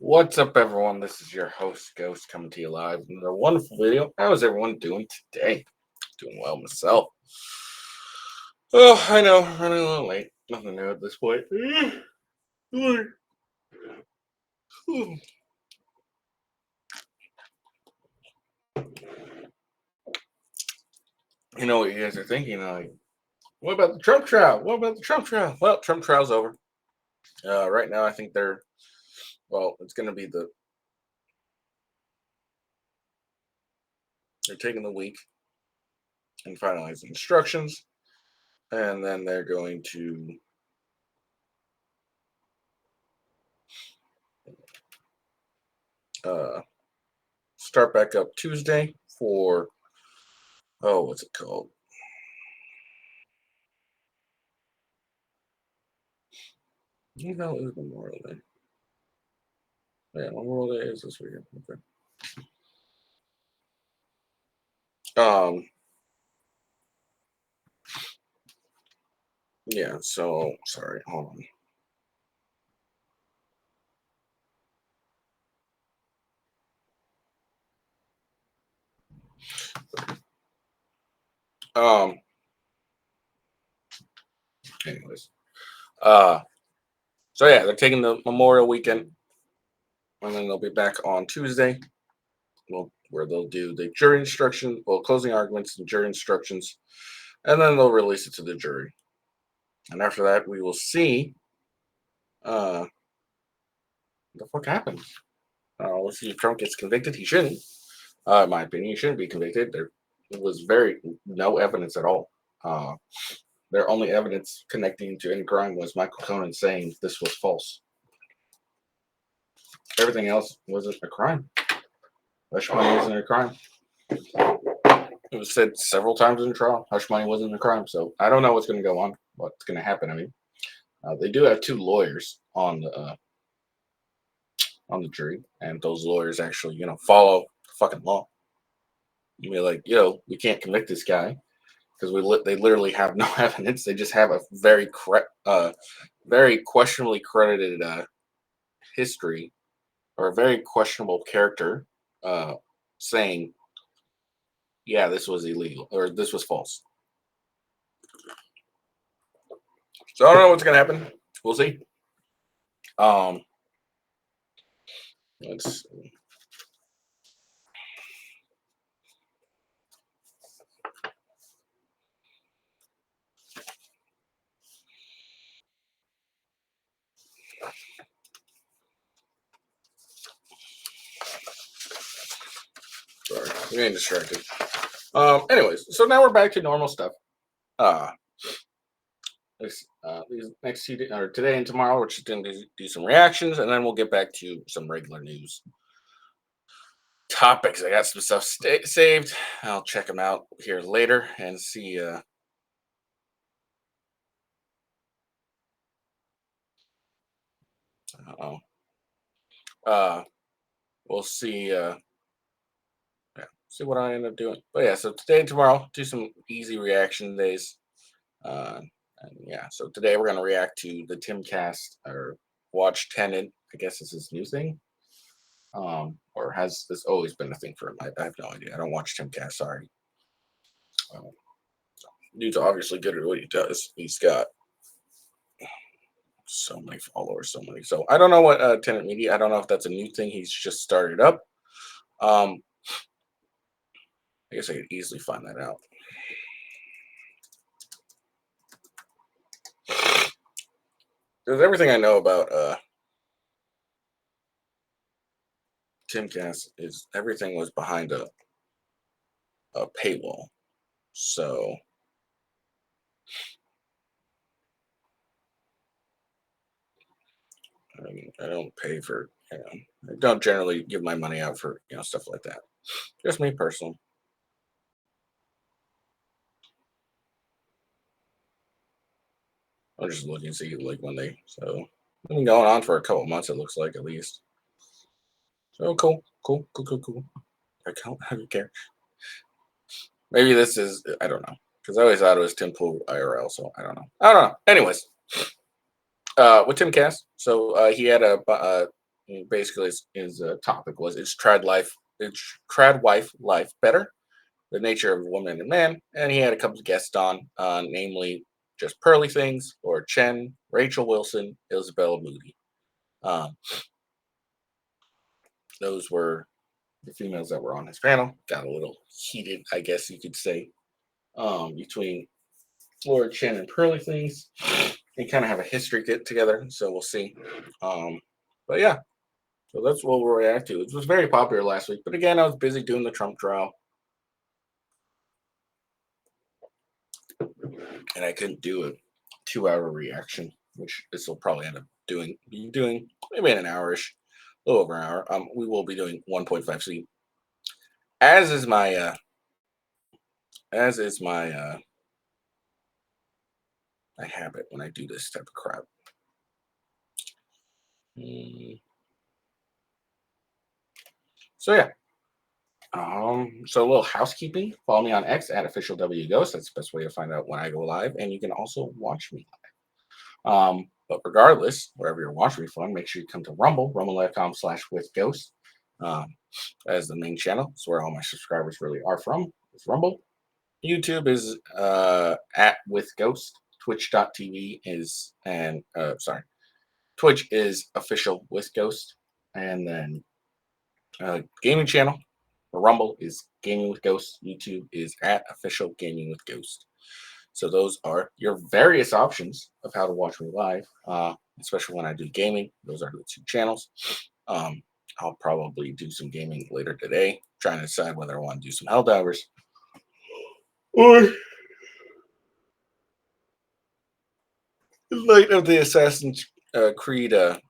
What's up, everyone? This is your host, Ghost, coming to you live with another wonderful video. How is everyone doing today? Doing well myself. Oh, I know, running a little late. Nothing new at this point. You know what you guys are thinking? Like, what about the Trump trial? What about the Trump trial? Well, Trump trial's over. Right now, I think it's going to be they're taking the week and finalizing instructions, and then they're going to uh, start back up Tuesday for, what's it called? You know, it was Memorial Day. Yeah, Memorial Day is this weekend. Okay. Yeah. So sorry. Hold on. Anyways. So yeah, they're taking the Memorial weekend, and then they'll be back on Tuesday. Well, where they'll do the jury instruction, closing arguments and jury instructions, and then they'll release it to the jury. And after that, we will see what the fuck happens. We'll see if Trump gets convicted. He shouldn't. In my opinion, he shouldn't be convicted. There was no evidence at all. Their only evidence connecting to any crime was Michael Cohen saying this was false. Everything else wasn't a crime. Hush money wasn't a crime. It was said several times in the trial. Hush money wasn't a crime. So I don't know what's going to go on. What's going to happen? I mean, they do have two lawyers on the jury, and those lawyers actually, follow the fucking law. You be like, we can't convict this guy because they literally have no evidence. They just have a very questionably credited history, or a very questionable character saying, yeah, this was illegal or this was false. So I don't know what's gonna happen. We'll see. Let's see. Sorry, I'm getting distracted. Anyways, so now we're back to normal stuff. These next or today and tomorrow, we're just going to do some reactions, and then we'll get back to some regular news topics. I got some stuff saved. I'll check them out here later and see. We'll see. See what I end up doing. But yeah, so today and tomorrow, do some easy reaction days. And yeah, so today we're gonna react to the Timcast or watch Tenet. I guess is his new thing. Or has this always been a thing for him? I have no idea. I don't watch Timcast. Sorry. Um, Dude's obviously good at what he does. He's got so many followers, so many. So I don't know what Tenet Media. I don't know if that's a new thing he's just started up. I guess I could easily find that out. Because everything I know about Timcast is everything was behind a paywall. So I don't pay for, I don't generally give my money out for, stuff like that. Just me personally. I'm just looking to see like when so been going on for a couple months, it looks like, at least. So cool. I don't care. Maybe this is, I don't know. Because I always thought it was Tim Pool IRL, so I don't know. Anyways, with Timcast, so he had a basically his topic was it's trad wife life better, the nature of woman and man, and he had a couple of guests on, namely just Pearly Things or Chen, Rachel Wilson, Isabella Moody. Um, those were the females that were on his panel. Got a little heated, I guess you could say, between Flora Chen and Pearly Things. They kind of have a history get together, so we'll see. But yeah, so that's what we'll react to. It was very popular last week, but again, I was busy doing the Trump trial, and I couldn't do a 2-hour reaction, which this will probably end up doing maybe in an hourish, a little over an hour. We will be doing 1.5C, as is my my habit when I do this type of crap. So yeah. So a little housekeeping. Follow me on X at official WGhost. That's the best way to find out when I go live, and you can also watch me live. But regardless, wherever you're watching me from, make sure you come to Rumble, rumble.com/withghost. As the main channel. It's where all my subscribers really are from. It's Rumble. YouTube is at withghost. Twitch.tv is Twitch is official with Ghost, and then gaming channel. Rumble is Gaming with Ghost. YouTube is at official Gaming with Ghost. So those are your various options of how to watch me live, especially when I do gaming. Those are the 2 channels. I'll probably do some gaming later today, trying to decide whether I want to do some Helldivers or in light of the Assassin's Creed in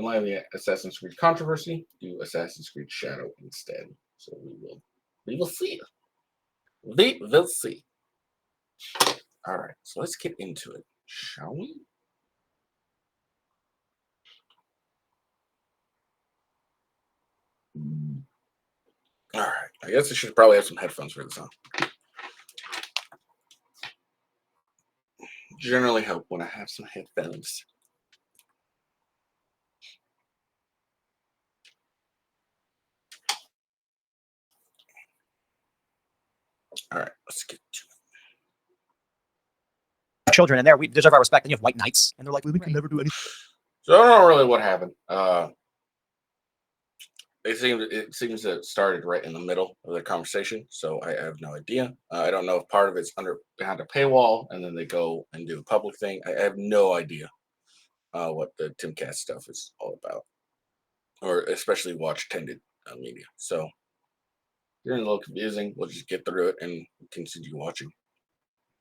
light of the Assassin's Creed controversy, do Assassin's Creed Shadow instead. So we will see. We will see. All right, so let's get into it, shall we? All right, I guess I should probably have some headphones for this on. Generally help when I have some headphones. All right, let's get to it. Children, and there we deserve our respect. And you have white knights, and they're like, we can never do anything. So I don't know really what happened. It seems that it started right in the middle of the conversation, so I have no idea. I don't know if part of it's behind a paywall, and then they go and do a public thing. I have no idea what the Timcast stuff is all about, or especially watch tended media. So you're a little confusing. We'll just get through it and continue watching.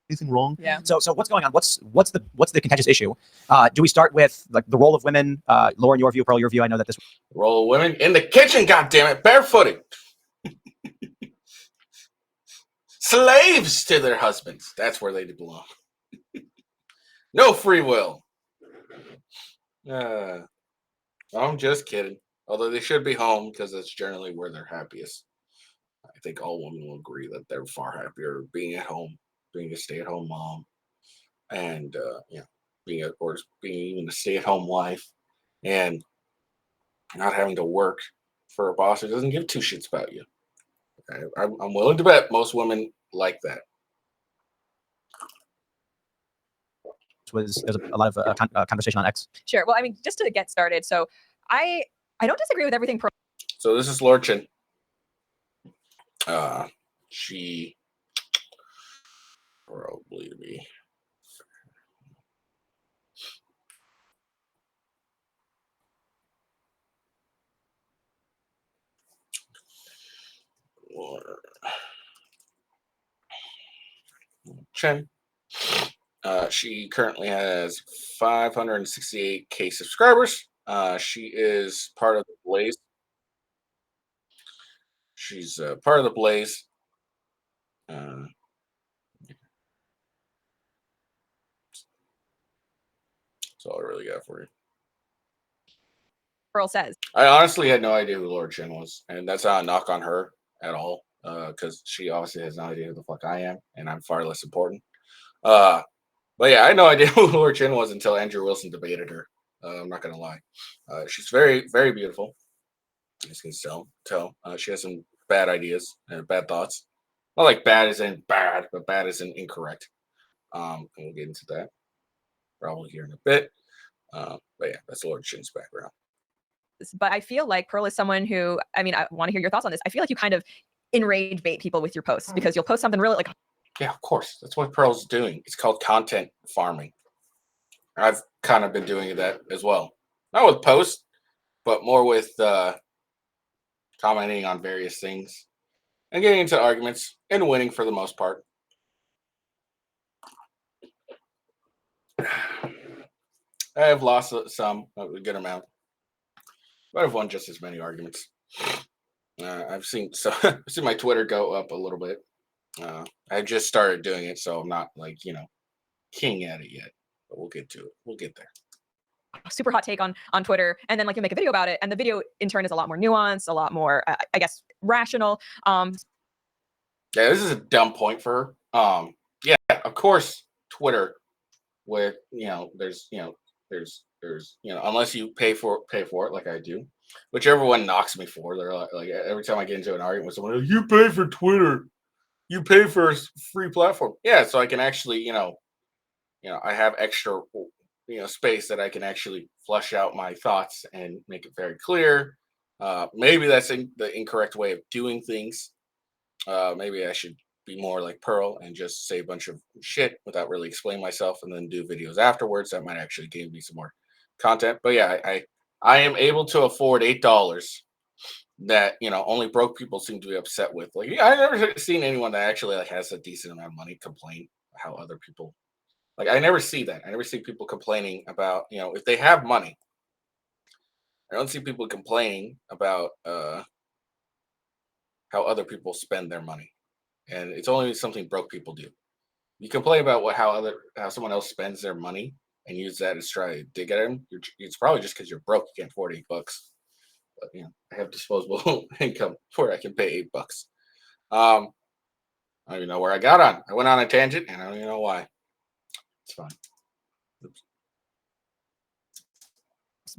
Anything wrong? Yeah. So what's going on? What's the contentious issue? Do we start with like the role of women? Lauren, your view, Pearl, your view. I know that this Role of women in the kitchen. Goddammit, barefooted. Slaves to their husbands. That's where they belong. No free will. I'm just kidding. Although they should be home because that's generally where they're happiest. I think all women will agree that they're far happier being at home, being a stay-at-home mom, and being even a stay-at-home wife, and not having to work for a boss who doesn't give 2 shits about you. Okay? I'm willing to bet most women like that. there's a lot of conversation on X. Sure. Well, I mean, just to get started, so I don't disagree with everything. So this is Lord Chen. She probably to be. Chen. She currently has 568K subscribers. She is part of the Blaze. She's part of the Blaze. That's all I really got for you. Pearl says. I honestly had no idea who Lord Chen was, and that's not a knock on her at all, because she obviously has no idea who the fuck I am, and I'm far less important. But yeah, I had no idea who Laura Chin was until Andrew Wilson debated her. I'm not gonna lie. She's very, very beautiful. As you can tell. She has some bad ideas and bad thoughts. Not like bad as in bad, but bad as in incorrect. And we'll get into that probably here in a bit. But yeah, that's Laura Chin's background. But I feel like Pearl is someone who, I mean, I want to hear your thoughts on this. I feel like you kind of enrage bait people with your posts because you'll post something really like, Yeah, of course. That's what Pearl's doing. It's called content farming. I've kind of been doing that as well. Not with posts, but more with commenting on various things and getting into arguments and winning for the most part. I have lost some, a good amount, but I've won just as many arguments. I've seen I've seen my Twitter go up a little bit. I just started doing it, so I'm not like king at it yet. But we'll get to it. We'll get there. super hot take on Twitter, and then like you make a video about it, and the video in turn is a lot more nuanced, a lot more, I guess, rational. Yeah, this is a dumb point for her. Yeah, of course, Twitter, where there's unless you pay for it like I do, which everyone knocks me for. They're like every time I get into an argument with someone, you pay for Twitter, you pay for a free platform. Yeah, so I can actually I have extra space that I can actually flush out my thoughts and make it very clear. Maybe that's the incorrect way of doing things. Maybe I should be more like Pearl and just say a bunch of shit without really explaining myself and then do videos afterwards. That might actually give me some more content. But yeah, I am able to afford $8 that only broke people seem to be upset with. Like, I've never seen anyone that actually like has a decent amount of money complain how other people, like, I never see that. I never see people complaining about if they have money. I don't see people complaining about how other people spend their money, and it's only something broke people do. You complain about how someone else spends their money and use that as try to dig at them. It's probably just because you're broke. You can't afford $8. But I have disposable income where I can pay $8. I don't even know where I got on. I went on a tangent, and I don't even know why. It's fine. Oops.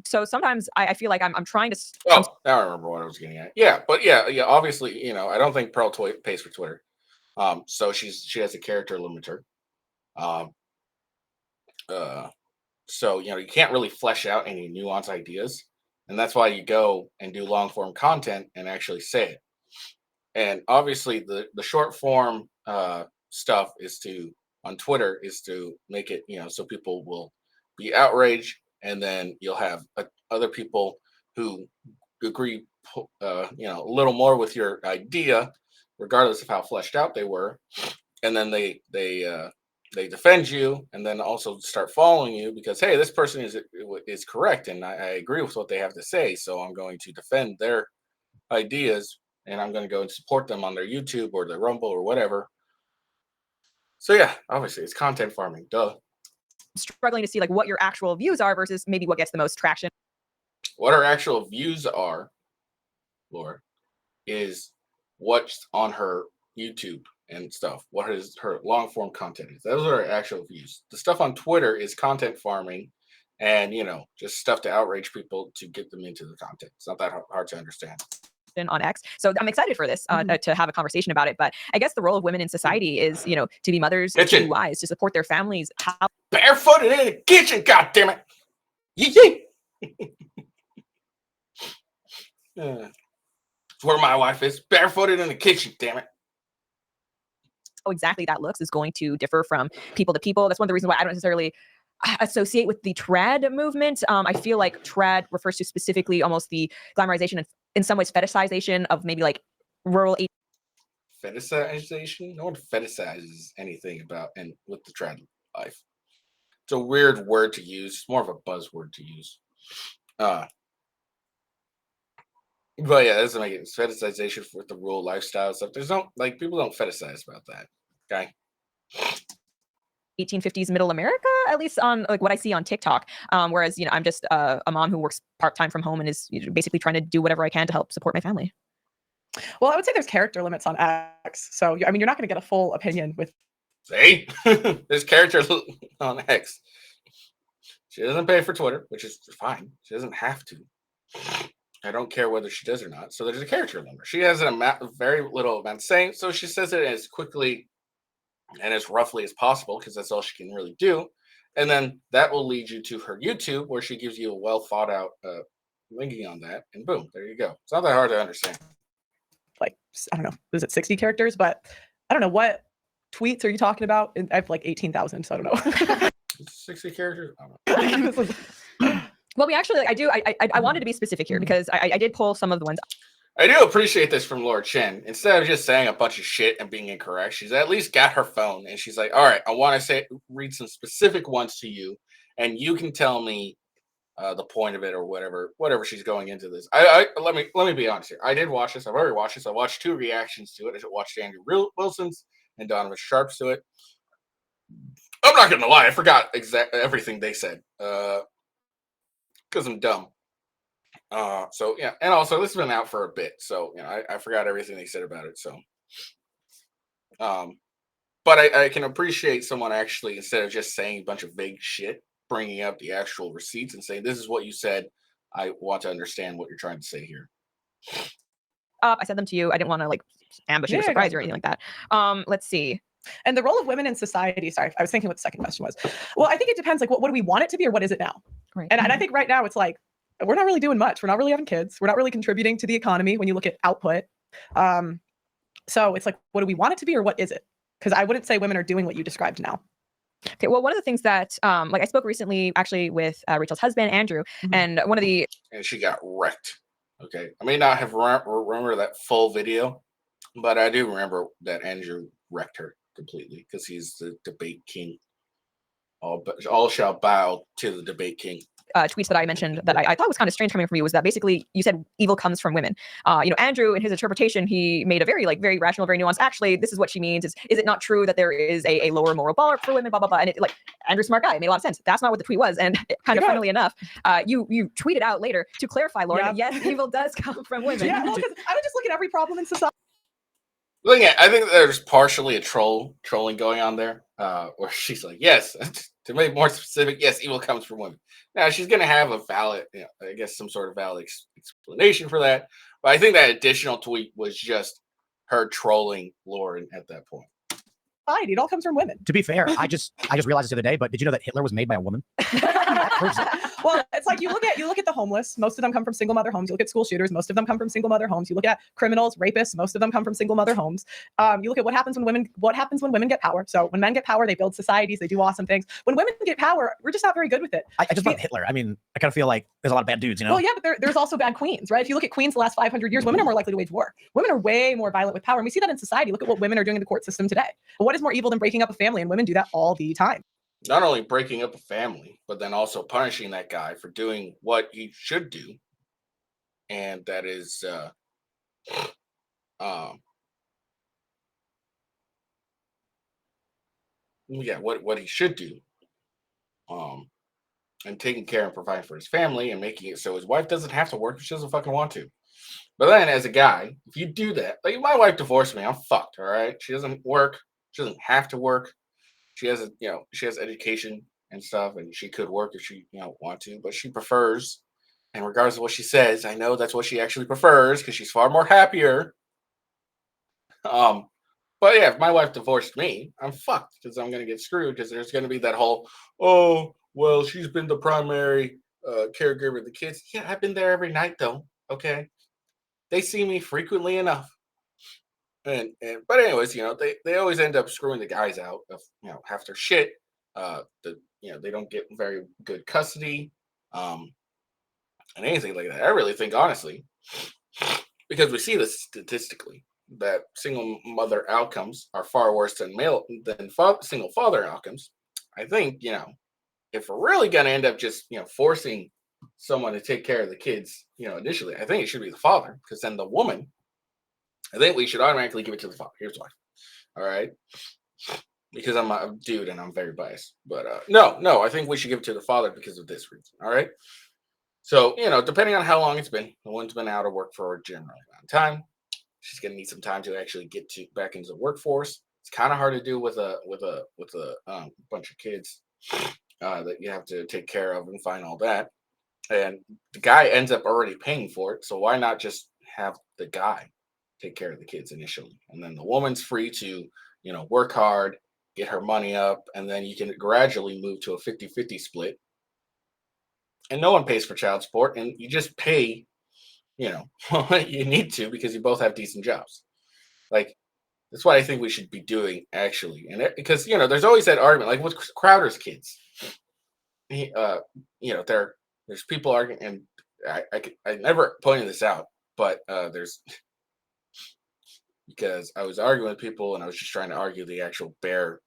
So sometimes I feel like I'm trying to. Oh, now I remember what I was getting at. Yeah, but yeah. Obviously, I don't think Pearl pays for Twitter. So she has a character limiter. So you can't really flesh out any nuanced ideas, and that's why you go and do long form content and actually say it. And obviously, the short form stuff on Twitter is to make it so people will be outraged, and then you'll have other people who agree a little more with your idea, regardless of how fleshed out they were, and then they defend you, and then also start following you because, hey, this person is correct, and I agree with what they have to say, so I'm going to defend their ideas, and I'm going to go and support them on their YouTube or their Rumble or whatever. So yeah, obviously it's content farming. Duh. Struggling to see like what your actual views are versus maybe what gets the most traction. What her actual views are, Laura, is what's on her YouTube and stuff. What is her long form content is. Those are her actual views. The stuff on Twitter is content farming and just stuff to outrage people to get them into the content. It's not that hard to understand. On X. So I'm excited for this to have a conversation about it. But I guess the role of women in society is, to be mothers, to be wives, to support their families. How barefooted in the kitchen, goddammit. Yee. It's where my wife is, barefooted in the kitchen, damn it. How exactly that looks is going to differ from people to people. That's one of the reasons why I don't necessarily associate with the trad movement. I feel like trad refers to specifically almost the glamorization and in some ways fetishization of maybe like rural. Fetishization? No one fetishizes anything about and with the trad life. It's a weird word to use. It's more of a buzzword to use. But yeah, that doesn't make it. It's fetishization for the rural lifestyle stuff. There's no people don't fetishize about that. Okay. 1850s middle America, at least on like what I see on TikTok. Whereas, I'm just a mom who works part-time from home and is basically trying to do whatever I can to help support my family. Well, I would say there's character limits on X. So, I mean, you're not going to get a full opinion with See, this character on X. She doesn't pay for Twitter, which is fine. She doesn't have to. I don't care whether she does or not. So there's a character limit. She has an amount, very little amount saying, so she says it as quickly and as roughly as possible because that's all she can really do. And then that will lead you to her YouTube, where she gives you a well thought out linking on that, and boom, there you go. It's not that hard to understand. Like, I don't know, was it 60 characters? But I don't know, what tweets are you talking about? I have like 18,000, so I don't know. 60 characters? I don't know. Well, we actually, I wanted to be specific here because I did pull some of the ones. I do appreciate this from Laura Chen. Instead of just saying a bunch of shit and being incorrect, she's at least got her phone and she's like, all right, I want to read some specific ones to you, and you can tell me the point of it or whatever she's going into this. Let me be honest here. I did watch this. I've already watched this. I watched 2 reactions to it. I watched Andrew Wilson's and Donovan Sharp's to it. I'm not gonna lie, I forgot exactly everything they said because I'm dumb. So yeah, and also this has been out for a bit, so you know I forgot everything they said about it. So, but I can appreciate someone actually, instead of just saying a bunch of vague shit, bringing up the actual receipts and saying, this is what you said. I want to understand what you're trying to say here. I sent them to you. I didn't want to like ambush you or surprise you or anything like that. Let's see. And the role of women in society, sorry, I was thinking what the second question was. Well, I think it depends, like, what do we want it to be or what is it now? Right. And I think right now it's like, we're not really doing much. We're not really having kids. We're not really contributing to the economy when you look at output. So it's like, what do we want it to be or what is it? Because I wouldn't say women are doing what you described now. Okay, well, one of the things that, like I spoke recently actually with Rachel's husband, Andrew, and one of the... And she got wrecked. Okay. I may not have remember that full video, but I do remember that Andrew wrecked her completely because he's the debate king. All shall bow to the debate king. Tweets that I mentioned that I thought was kind of strange coming from you was that basically you said evil comes from women. Andrew, in his interpretation, he made a very rational, very nuanced. Actually, this is what she means. Is it not true that there is a lower moral bar for women? Blah blah blah. And Andrew's smart guy. It made a lot of sense. That's not what the tweet was. And kind of funnily enough, you tweeted out later to clarify, Lauren. That yes, evil does come from women. Yeah, well, because I would just look at every problem in society. I think there's partially a trolling going on there, where she's like, yes, to make more specific, yes, evil comes from women. Now she's going to have a valid, I guess some sort of valid explanation for that. But I think that additional tweet was just her trolling Lauren at that point. It all comes from women. To be fair, I just realized this the other day, but did you know that Hitler was made by a woman? That proves it. Well, it's like you look at the homeless. Most of them come from single mother homes. You look at school shooters. Most of them come from single mother homes. You look at criminals, rapists. Most of them come from single mother homes. You look at what happens when women get power. So when men get power, they build societies. They do awesome things. When women get power, we're just not very good with it. I just brought Hitler. I mean, I kind of feel like there's a lot of bad dudes, you know? Well, yeah, but there's also bad queens, right? If you look at queens the last 500 years, women are more likely to wage war. Women are way more violent with power. And we see that in society. Look at what women are doing in the court system today. But what is more evil than breaking up a family? And women do that all the time. Not only breaking up a family, but then also punishing that guy for doing what he should do. And that is what he should do. And taking care and providing for his family and making it so his wife doesn't have to work if she doesn't fucking want to. But then as a guy, if you do that, like my wife divorced me, I'm fucked, all right? She doesn't work, she doesn't have to work. She has she has education and stuff, and she could work if she want to, but she prefers, and regardless of what she says, I know that's what she actually prefers because she's far more happier. But yeah, if my wife divorced me, I'm fucked because I'm gonna get screwed because there's gonna be that whole, oh well, she's been the primary caregiver of the kids. Yeah, I've been there every night though. Okay, they see me frequently enough. But anyways, they always end up screwing the guys out of half their shit. They don't get very good custody, and anything like that. I really think honestly, because we see this statistically, that single mother outcomes are far worse than single father outcomes. I think if we're really gonna end up just forcing someone to take care of the kids, initially, I think it should be the father, because then the woman. I think we should automatically give it to the father. Here's why. All right. Because I'm a dude and I'm very biased. But no, I think we should give it to the father because of this reason. All right. So, depending on how long it's been, the woman's been out of work for a general amount of time. She's going to need some time to actually get back into the workforce. It's kind of hard to do with a bunch of kids that you have to take care of and find all that. And the guy ends up already paying for it, so why not just have the guy take care of the kids initially, and then the woman's free to work hard, get her money up, and then you can gradually move to a 50-50 split, and no one pays for child support, and you just pay what you need to because you both have decent jobs. Like, that's what I think we should be doing, actually. And because there's always that argument, like with Crowder's kids. There's people arguing, and I never pointed this out, but there's because I was arguing with people, and I was just trying to argue the actual bare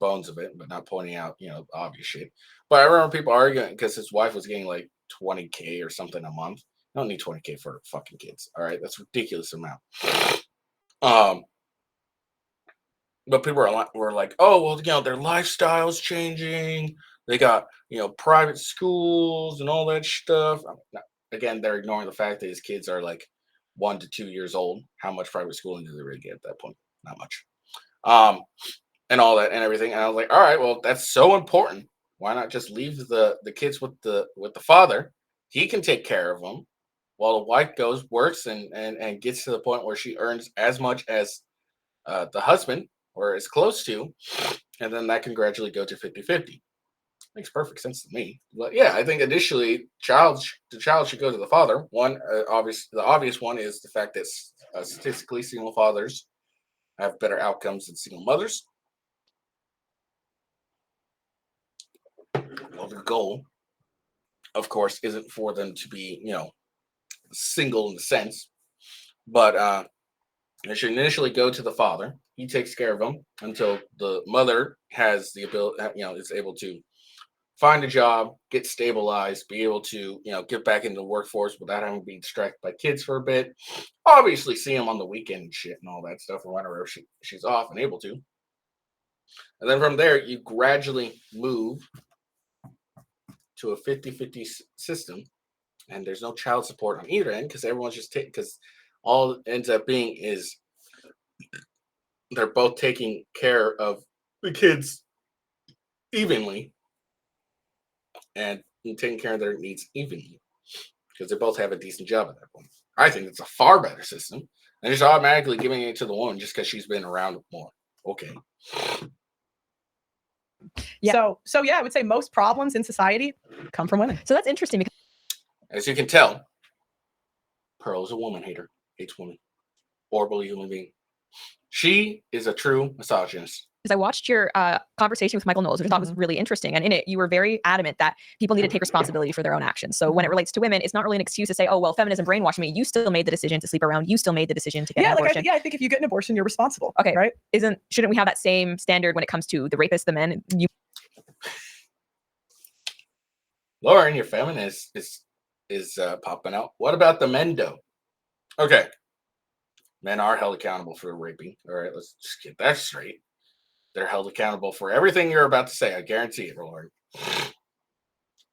bones of it, but not pointing out obvious shit. But I remember people arguing because his wife was getting like $20K or something a month. I don't need $20K for fucking kids. All right, that's a ridiculous amount. But people were like, oh well, their lifestyle's changing. They got private schools and all that stuff. Again, they're ignoring the fact that his kids are like 1 to 2 years old. How much private schooling do they really get at that point? Not much. And all that and everything. And I was like, all right, well, that's so important. Why not just leave the kids with the father? He can take care of them while the wife works and gets to the point where she earns as much as the husband or as close to, and then that can gradually go to 50-50. Makes perfect sense to me. But yeah, I think initially the child should go to the father. The obvious one is the fact that statistically single fathers have better outcomes than single mothers. Well, the goal, of course, isn't for them to be, single in the sense, but they should initially go to the father. He takes care of them until the mother has the ability, is able to find a job, get stabilized, be able to, get back into the workforce without having to be distracted by kids for a bit. Obviously, see them on the weekend and shit and all that stuff, or whenever she's off and able to. And then from there, you gradually move to a 50-50 system, and there's no child support on either end because everyone's just because all it ends up being is they're both taking care of the kids evenly and taking care of their needs evenly because they both have a decent job at that point. I think it's a far better system than just automatically giving it to the woman just because she's been around more. Okay. Yeah. So yeah, I would say most problems in society come from women. So that's interesting because As you can tell, Pearl is a woman hater, hates women, horrible human being. She is a true misogynist. I watched your conversation with Michael Knowles, which I thought was really interesting. And in it, you were very adamant that people need to take responsibility for their own actions. So when it relates to women, it's not really an excuse to say, oh, well, feminism brainwashed me. You still made the decision to sleep around. You still made the decision to get an abortion. I think if you get an abortion, you're responsible. Okay. Right? Shouldn't we have that same standard when it comes to the rapists, the men? Lauren, your feminist is popping out. What about the men, though? Okay. Men are held accountable for raping. All right, let's just get that straight. They're held accountable for everything you're about to say. I guarantee it, Lauren.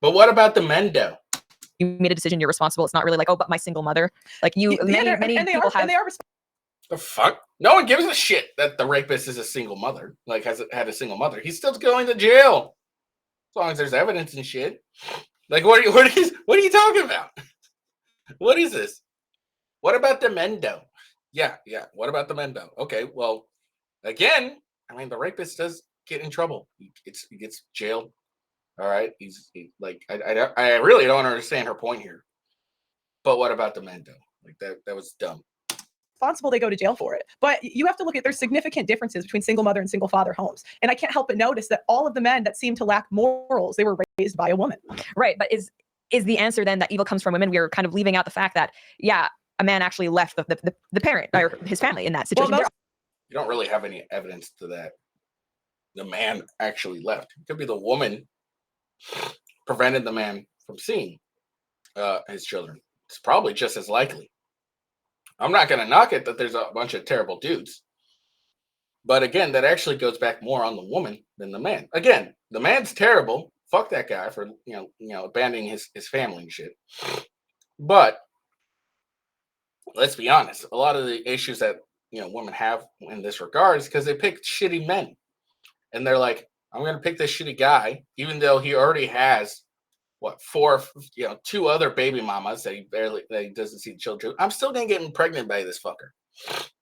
But what about the men, though? You made a decision. You're responsible. It's not really like, oh, but my single mother. Like you, many people have. The fuck? No one gives a shit that the rapist is a single mother. Like had a single mother. He's still going to jail as long as there's evidence and shit. Like what are you talking about? What is this? What about the men, though? Yeah. What about the men, though? Okay, well, again, I mean, the rapist does get in trouble. He gets jailed. All right. I really don't understand her point here. But what about the men, though? Like that was dumb. Responsible, they go to jail for it. But you have to look at there's significant differences between single mother and single father homes. And I can't help but notice that all of the men that seem to lack morals, they were raised by a woman. Right. But is the answer then that evil comes from women? We're kind of leaving out the fact that, yeah, a man actually left the parent or his family in that situation. Well, you don't really have any evidence to that. The man actually left. It could be the woman prevented the man from seeing his children. It's probably just as likely. I'm not going to knock it that there's a bunch of terrible dudes. But again, that actually goes back more on the woman than the man. Again, the man's terrible. Fuck that guy for, abandoning his family and shit. But let's be honest. A lot of the issues that women have in this regard is because they pick shitty men, and they're like, I'm gonna pick this shitty guy, even though he already has what two other baby mamas that he doesn't see children. I'm still gonna get pregnant by this fucker.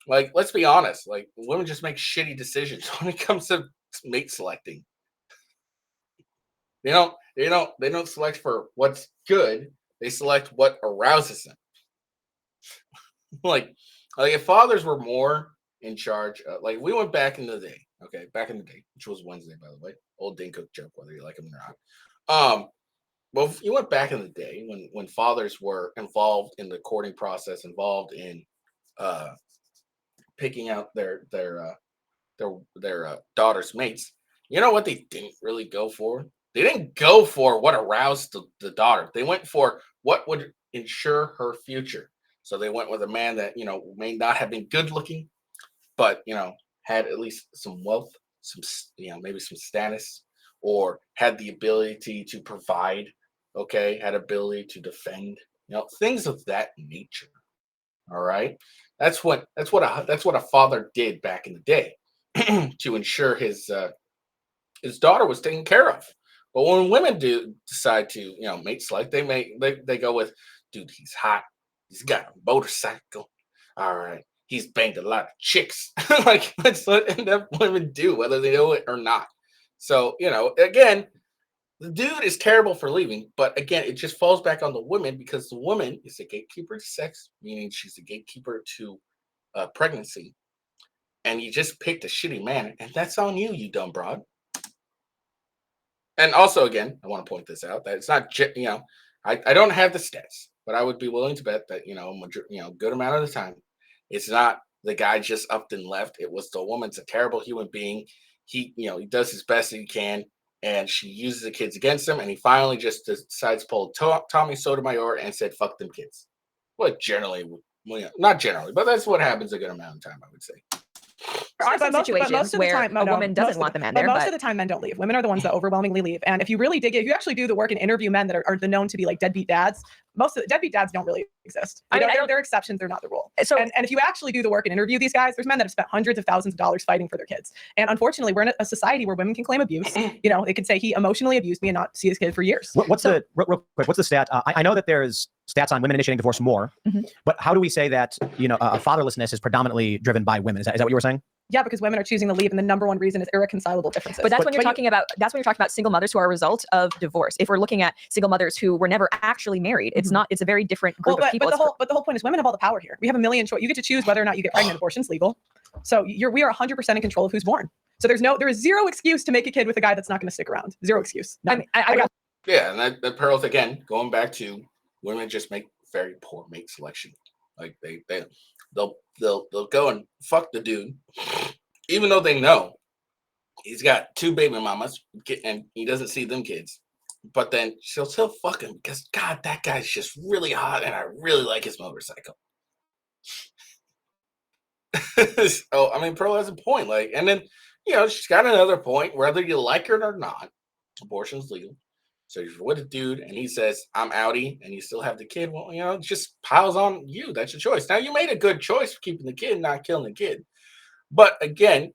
Like, let's be honest. Like, women just make shitty decisions when it comes to mate selecting. They don't select for what's good. They select what arouses them. like if fathers were more in charge, like we went back in the day, back in the day, which was Wednesday, by the way, old Dane Cook joke, whether you like him or not. Well, if you went back in the day when fathers were involved in the courting process, involved in picking out their daughter's mates, you know what they didn't really go for? They didn't go for what aroused the daughter. They went for what would ensure her future. So they went with a man that, may not have been good looking, but, had at least some wealth, maybe some status, or had the ability to provide, had ability to defend, things of that nature. All right. That's what a father did back in the day to ensure his daughter was taken care of. But when women decide to, mate select, they go with, dude, he's hot. He's got a motorcycle. All right. He's banged a lot of chicks. Like, that's what women do, whether they know it or not. So, again, the dude is terrible for leaving. But again, it just falls back on the woman because the woman is the gatekeeper to sex, meaning she's the gatekeeper to pregnancy. And you just picked a shitty man. And that's on you, you dumb broad. And also, again, I want to point this out that it's not, I don't have the stats, but I would be willing to bet that, good amount of the time, it's not the guy just upped and left. It was the woman's a terrible human being. He does his best that he can, and she uses the kids against him, and he finally just decides to pull Tommy Sotomayor and said, fuck them kids. Well, not generally, but that's what happens a good amount of time, I would say. There are some situations where a woman doesn't want the man there, most of the time men don't leave. Women are the ones that overwhelmingly leave. And if you actually do the work and interview men that are known to be like deadbeat dads, most of the deadbeat dads don't really exist. They're exceptions. They're not the rule. So, and if you actually do the work and interview these guys, there's men that have spent hundreds of thousands of dollars fighting for their kids. And unfortunately, we're in a society where women can claim abuse. They can say he emotionally abused me and not see his kid for years. Real quick, what's the stat? I know that there's stats on women initiating divorce more, but how do we say that, fatherlessness is predominantly driven by women? Is that what you were saying? Yeah, because women are choosing to leave, and the number one reason is irreconcilable differences. But that's when you're talking about single mothers who are a result of divorce. If we're looking at single mothers who were never actually married, it's not. It's a very different group of people. But the whole point is women have all the power here. We have a million choice. You get to choose whether or not you get pregnant. Abortion's legal, so we are 100% in control of who's born. So there is zero excuse to make a kid with a guy that's not going to stick around. Zero excuse. None. I got. Yeah, and that Pearl's again going back to women just make very poor mate selection. Like they'll go and fuck the dude, even though they know he's got two baby mamas and he doesn't see them kids. But then she'll still fuck him because, God, that guy's just really hot and I really like his motorcycle. So, I mean, Pearl has a point. Like, and then, she's got another point. Whether you like it or not, abortion's legal. So you're with a dude and he says, I'm outie, and you still have the kid. Well, it just piles on you. That's your choice. Now, you made a good choice for keeping the kid, not killing the kid. But again,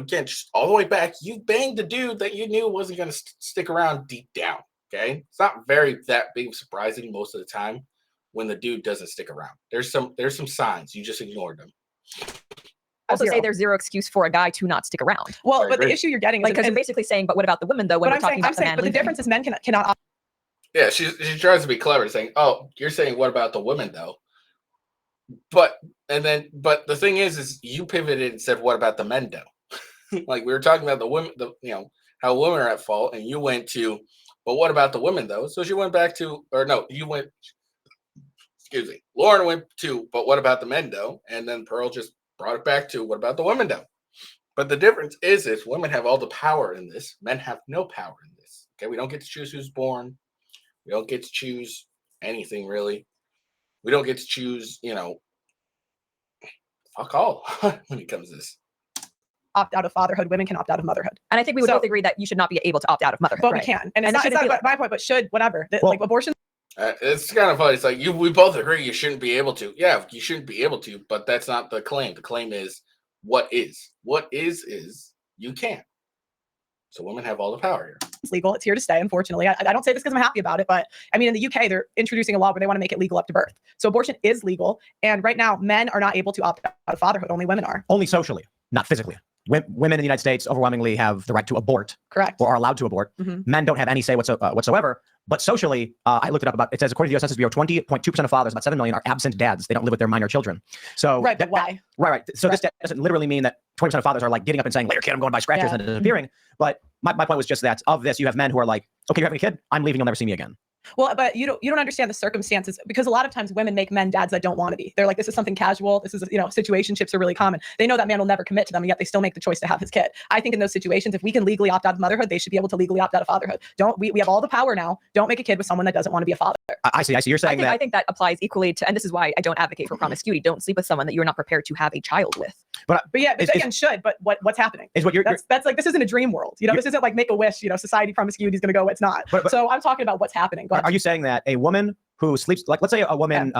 just all the way back, you banged the dude that you knew wasn't going to stick around deep down. Okay. It's not that big of surprising most of the time when the dude doesn't stick around. There's some signs. You just ignored them. Also say there's zero excuse for a guy to not stick around. Well, but the issue you're getting is because you're basically saying, but what about the women though? When we're talking about the man, but the difference is men cannot. Yeah, she tries to be clever, saying, "Oh, you're saying what about the women though?" But the thing is you pivoted and said, "What about the men though?" Like we were talking about the women, how women are at fault, and you went to, "But what about the women though?" So she went back to, Lauren went to, "But what about the men though?" And then Pearl just brought it back to, what about the women though? But the difference is women have all the power in this. Men have no power in this. Okay, we don't get to choose who's born. We don't get to choose anything really. We don't get to choose, fuck all when it comes to this. Opt out of fatherhood. Women can opt out of motherhood. And I think we would both agree that you should not be able to opt out of motherhood. But right? we can. And it's not my point, but should, whatever. Like abortion. It's kind of funny. It's like we both agree you shouldn't be able to. Yeah, you shouldn't be able to, but that's not the claim. The claim is what is. What is you can't. So women have all the power here. It's legal. It's here to stay, unfortunately. I don't say this because I'm happy about it, but I mean, in the UK, they're introducing a law where they want to make it legal up to birth. So abortion is legal. And right now, men are not able to opt out of fatherhood. Only women are. Only socially, not physically. Women in the United States overwhelmingly have the right to abort Correct. or are allowed to abort. Mhm. Men don't have any say whatsoever. But socially, I looked it up. It says, according to the U.S. Census Bureau, 20.2% of fathers, about 7 million, are absent dads. They don't live with their minor children. So Right, but why? Right. So Right. this doesn't literally mean that 20% of fathers are like getting up and saying, later, kid, I'm going to buy scratchers Yeah. and disappearing. But my point was just that of this, you have men who are like, okay, you're having a kid. I'm leaving. You'll never see me again. Well, but you don't understand the circumstances, because a lot of times women make men dads that don't want to be. They're like, this is something casual. This is, situationships are really common. They know that man will never commit to them, and yet they still make the choice to have his kid. I think in those situations, if we can legally opt out of motherhood, they should be able to legally opt out of fatherhood. We have all the power now. Don't make a kid with someone that doesn't want to be a father. I see. You're saying I that. think that applies equally to, and this is why I don't advocate for promiscuity. Don't sleep with someone that you're not prepared to have a child with. But yeah, Is- again, should. But what's happening? Is what you're That's like, this isn't a dream world. This isn't like make a wish. Society promiscuity is going to go. It's not. But- So I'm talking about what's happening. Go ahead. are you saying that a woman who sleeps, like, let's say a woman,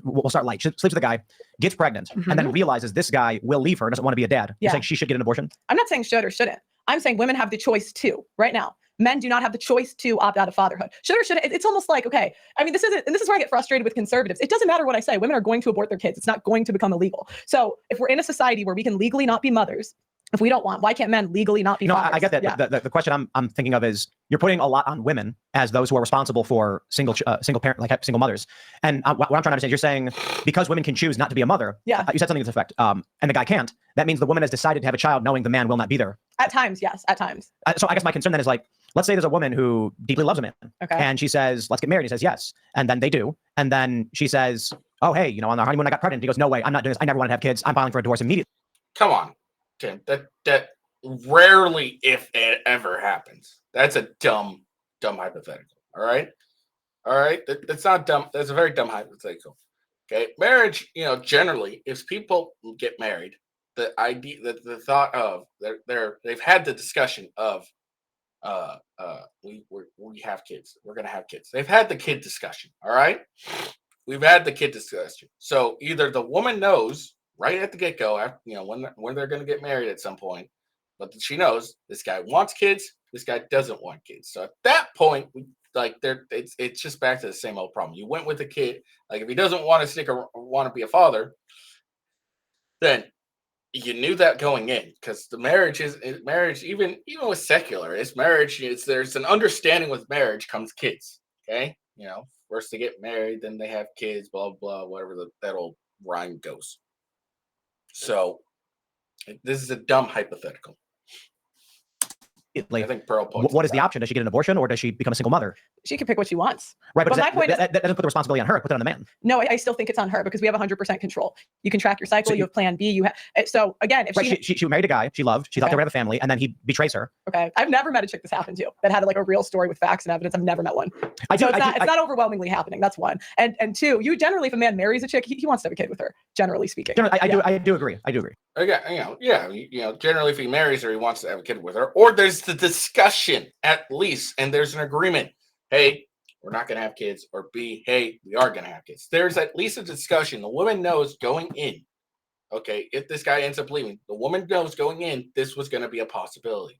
we'll start light, she sleeps with a guy, gets pregnant, and then realizes this guy will leave her, doesn't want to be a dad. You're Yeah. saying she should get an abortion? I'm not saying should or shouldn't. I'm saying women have the choice to right now. Men do not have the choice to opt out of fatherhood. Should or shouldn't? It's almost like, okay, I mean, this is where I get frustrated with conservatives. It doesn't matter what I say. Women are going to abort their kids. It's not going to become illegal. So if we're in a society where we can legally not be mothers, if we don't want, why can't men legally not be No, fathers? I get that. Yeah. The question I'm thinking of is you're putting a lot on women as those who are responsible for single parent, like single mothers. And what I'm trying to understand, you're saying because women can choose not to be a mother. Yeah. You said something to this effect. And the guy can't. That means the woman has decided to have a child knowing the man will not be there. At times, yes. At times. So I guess my concern then is like, let's say there's a woman who deeply loves a man, Okay. and she says, let's get married. He says, yes. And then they do. And then she says, oh, hey, on our honeymoon, I got pregnant. He goes, no way, I'm not doing this. I never want to have kids. I'm filing for a divorce immediately. Come on, Tim. That rarely, if it ever happens. That's a dumb hypothetical. All right. That's not dumb. That's a very dumb hypothetical. Okay, marriage. Generally, if people get married, the idea, the thought of they've had the discussion of we have kids. We're gonna have kids. They've had the kid discussion. All right. We've had the kid discussion. So either the woman knows right at the get go, when they're gonna get married at some point, but she knows this guy wants kids. This guy doesn't want kids. So at that point, it's just back to the same old problem. You went with the kid. Like if he doesn't want to want to be a father, then you knew that going in, because the marriage even with secular, there's an understanding with marriage comes kids. Okay, first they get married, then they have kids, blah blah, whatever that old rhyme goes. So this is a dumb hypothetical. I think Pearl points What is the out. option? Does she get an abortion or does she become a single mother? She can pick what she wants. Right, but But my point is- that doesn't put the responsibility on her. It puts it on the man. No, I still think it's on her, because we have 100% control. You can track your cycle. So you have plan B. So again, if Right, she married a guy she loved. She thought they Okay. were going to have a family, and then he betrays her. okay, I've never met a chick this happened to that had like a real story with facts and evidence. I've never met one. So it's not overwhelmingly happening. That's one. And two, you generally, if a man marries a chick, he wants to have a kid with her. Generally speaking. I do agree. Again, generally, if he marries her, he wants to have a kid with her, or there's the discussion at least, and there's an agreement. Hey, we're not going to have kids, or B, hey, we are going to have kids. There's at least a discussion. The woman knows going in. Okay, if this guy ends up leaving, the woman knows going in this was going to be a possibility,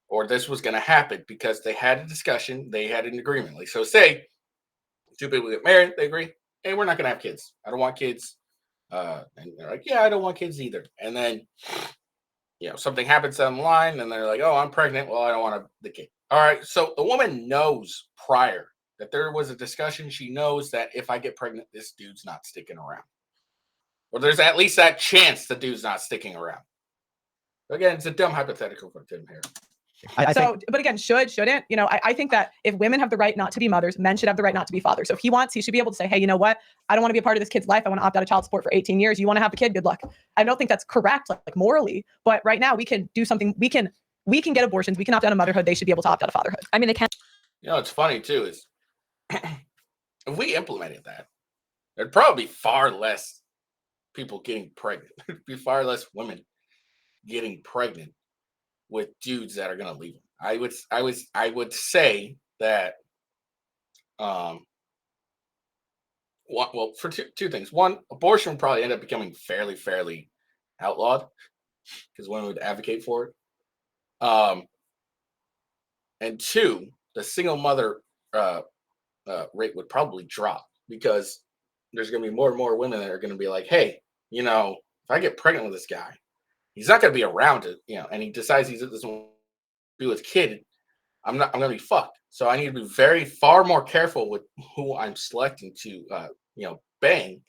or this was going to happen because they had a discussion, they had an agreement. Like, so say two people get married, they agree, hey, we're not going to have kids. I don't want kids. And they're like, yeah, I don't want kids either. And then, something happens down the line, and they're like, oh, I'm pregnant. Well, I don't want the kid. All right. So the woman knows prior that there was a discussion. She knows that if I get pregnant, this dude's not sticking around. Or there's at least that chance the dude's not sticking around. Again, it's a dumb hypothetical for Tim here. I think But again, shouldn't, I think that if women have the right not to be mothers, men should have the right not to be fathers. So if he should be able to say, hey, you know what? I don't want to be a part of this kid's life. I want to opt out of child support for 18 years. You want to have the kid? Good luck. I don't think that's correct, like morally, but right now we can do something. We can get abortions. We can opt out of motherhood. They should be able to opt out of fatherhood. I mean, they can. It's funny too is if we implemented that, there'd probably be far less people getting pregnant. There'd be far less women getting pregnant with dudes that are going to leave them. I would say that Well, for two things. One, abortion would probably end up becoming fairly outlawed because women would advocate for it. And two, the single mother rate would probably drop because there's going to be more and more women that are going to be like, hey, if I get pregnant with this guy, he's not going to be around it, and he decides he doesn't want to be with kid. I'm going to be fucked. So I need to be far more careful with who I'm selecting to, bang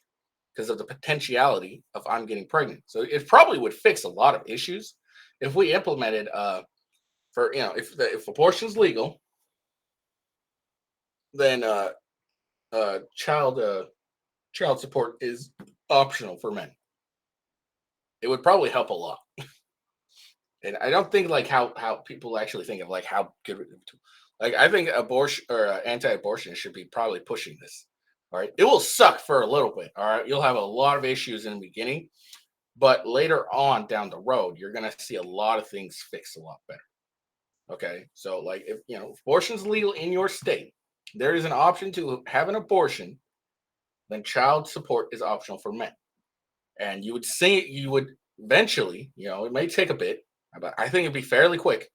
because of the potentiality of I'm getting pregnant. So it probably would fix a lot of issues if we implemented, if abortion's legal, then child support is optional for men. It would probably help a lot. And I don't think like how people actually think of like how good, like I think abortion or anti-abortion should be probably pushing this. All right, it will suck for a little bit. All right, you'll have a lot of issues in the beginning, but later on down the road, you're gonna see a lot of things fixed a lot better. Okay, so like if abortion's legal in your state, there is an option to have an abortion, then child support is optional for men. And you would eventually, it may take a bit, but I think it'd be fairly quick.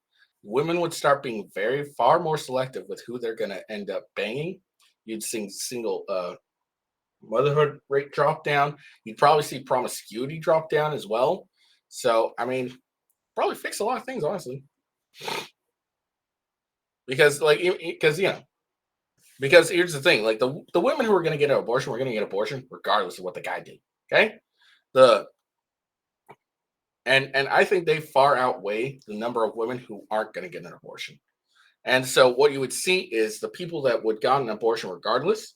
Women would start being far more selective with who they're going to end up banging. You'd see single motherhood rate drop down. You'd probably see promiscuity drop down as well. So, I mean, probably fix a lot of things, honestly. Because here's the thing, like the women who are going to get an abortion, we're going to get abortion regardless of what the guy did. Okay. And I think they far outweigh the number of women who aren't going to get an abortion. And so what you would see is the people that would got an abortion regardless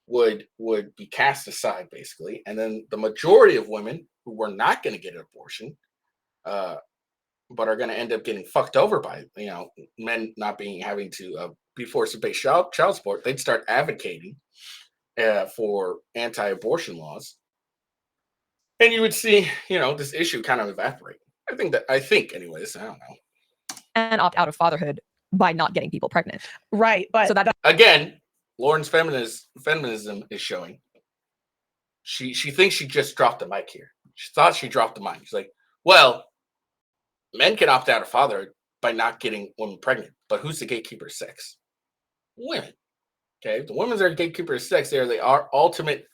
would be cast aside basically. And then the majority of women who were not going to get an abortion, but are going to end up getting fucked over by, men not having to be forced to pay child support, they'd start advocating for anti-abortion laws. And you would see, this issue kind of evaporate. I think anyways, I don't know. And opt out of fatherhood by not getting people pregnant. Right. But So that Again, Lauren's feminism is showing. She thinks she just dropped the mic here. She thought she dropped the mic. She's like, well, men can opt out of fatherhood by not getting women pregnant. But who's the gatekeeper of sex? Women. Okay. If the women are the gatekeeper of sex, they are the ultimate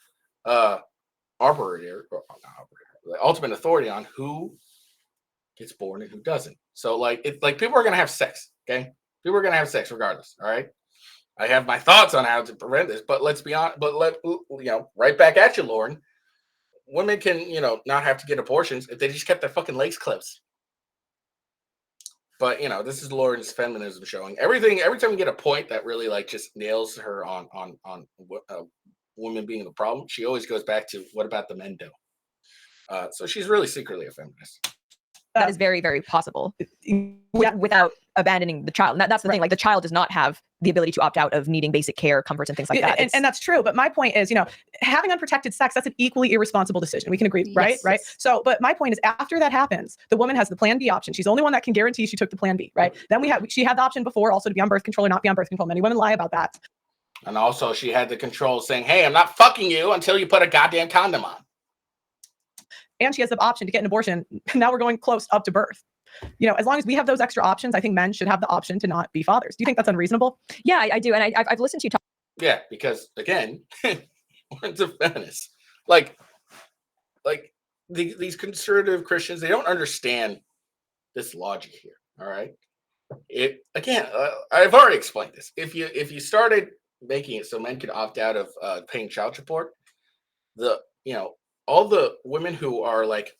arbiter, the ultimate authority on who gets born and who doesn't. So like people are gonna have sex, okay? People are gonna have sex regardless. All right. I have my thoughts on how to prevent this, but let's be honest, right back at you, Lauren. Women can, not have to get abortions if they just kept their fucking legs closed. But this is Lauren's feminism showing. Every time you get a point that really like just nails her on women being the problem, she always goes back to what about the men do. So she's really secretly a feminist. that is very, very possible yeah. without abandoning the child. And that's the thing. Like the child does not have the ability to opt out of needing basic care, comforts, and things like that. And that's true. But my point is, having unprotected sex, that's an equally irresponsible decision. We can agree, right? Yes, Right. yes. So, but my point is, after that happens, the woman has the plan B option. She's the only one that can guarantee she took the plan B, right? Then she had the option before also to be on birth control or not be on birth control. Many women lie about that. And also she had the control saying, hey, I'm not fucking you until you put a goddamn condom on. And she has the option to get an abortion. Now we're going close up to birth. As long as we have those extra options, I think men should have the option to not be fathers. Do you think that's unreasonable? Yeah, I do. And I've listened to you talk. Yeah, because again, we're a feminist. Like these conservative Christians, they don't understand this logic here. All right. I've already explained this. If you started making it so men could opt out of paying child support, all the women who are like,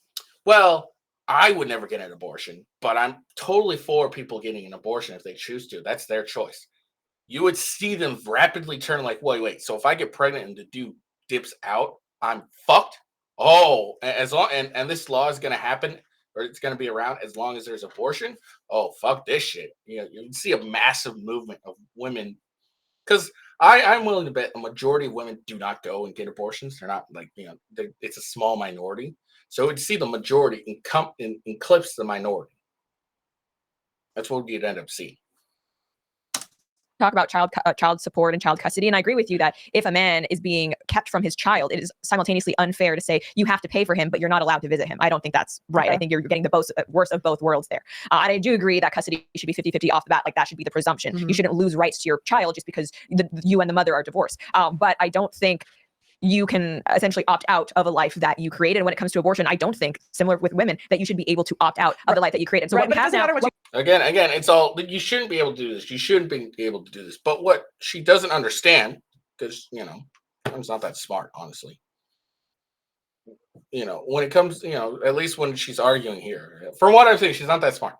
well, I would never get an abortion, but I'm totally for people getting an abortion if they choose to. That's their choice. You would see them rapidly turn like, wait. So if I get pregnant and the dude dips out, I'm fucked. Oh, and this law is going to happen, or it's going to be around as long as there's abortion. Oh, fuck this shit. You see a massive movement of women, because I'm willing to bet a majority of women do not go and get abortions. They're not like, it's a small minority. So we'd see the majority eclipse the minority. That's what we'd end up seeing. talk about child support and child custody, and I agree with you that if a man is being kept from his child, it is simultaneously unfair to say you have to pay for him, but you're not allowed to visit him. I don't think that's right. Okay. I think you're getting the worst of both worlds there. And I do agree that custody should be 50-50 off the bat. Like that should be the presumption. Mhm. You shouldn't lose rights to your child just because you and the mother are divorced. But I don't think you can essentially opt out of a life that you created. When it comes to abortion, I don't think, similar with women, that you should be able to opt out of the life that you created. So Right, what we but it have doesn't now, matter what you Again, it's all you shouldn't be able to do this. You shouldn't be able to do this. But what she doesn't understand, because women's not that smart, honestly. When it comes, at least when she's arguing here, from what I'm saying, she's not that smart.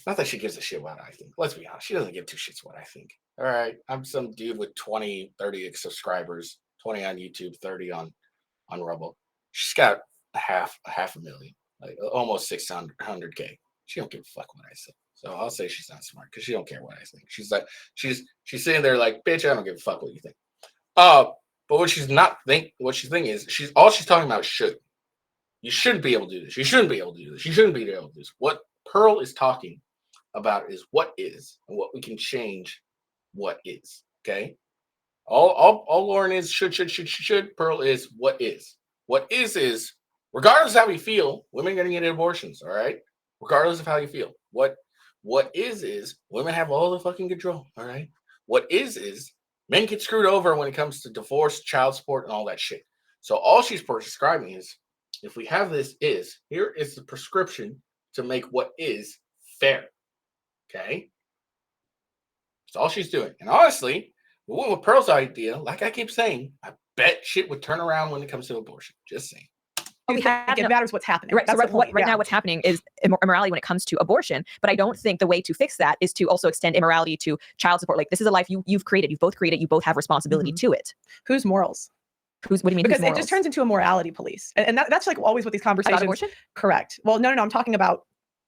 Not that she gives a shit what I think. Let's be honest. She doesn't give two shits what I think. All right. I'm some dude with 20, 30 subscribers, 20 on YouTube, 30 on Rumble. She's got a half a million, like almost 600K. She don't give a fuck what I say. So I'll say she's not smart because she don't care what I think. She's like, she's sitting there like, bitch, I don't give a fuck what you think. But what she's thinking is she's talking about is should. You shouldn't be able to do this. You shouldn't be able to do this. You shouldn't be able to do this. What Pearl is talking about is what is and what we can change what is. Okay. All Lauren is should. Pearl is what is. What is regardless of how you feel, women are gonna get abortions, all right? Regardless of how you feel. What is women have all the fucking control, all right? What is men get screwed over when it comes to divorce, child support, and all that shit. So all she's prescribing is if we have this here is the prescription to make what is fair. Okay? That's all she's doing. And honestly, we went with Pearl's idea, like I keep saying, I bet shit would turn around when it comes to abortion. Just saying. we have it no- matters what's happening. Right. So That's the point, right yeah. now, what's happening is immorality when it comes to abortion. But I don't think the way to fix that is to also extend immorality to child support. Like this is a life you've created. You've both created. You both have responsibility to it. Whose morals? What do you mean? Because whose it just turns into a morality police, and that's like always with these conversations. about abortion? Correct. Well, no, I'm talking about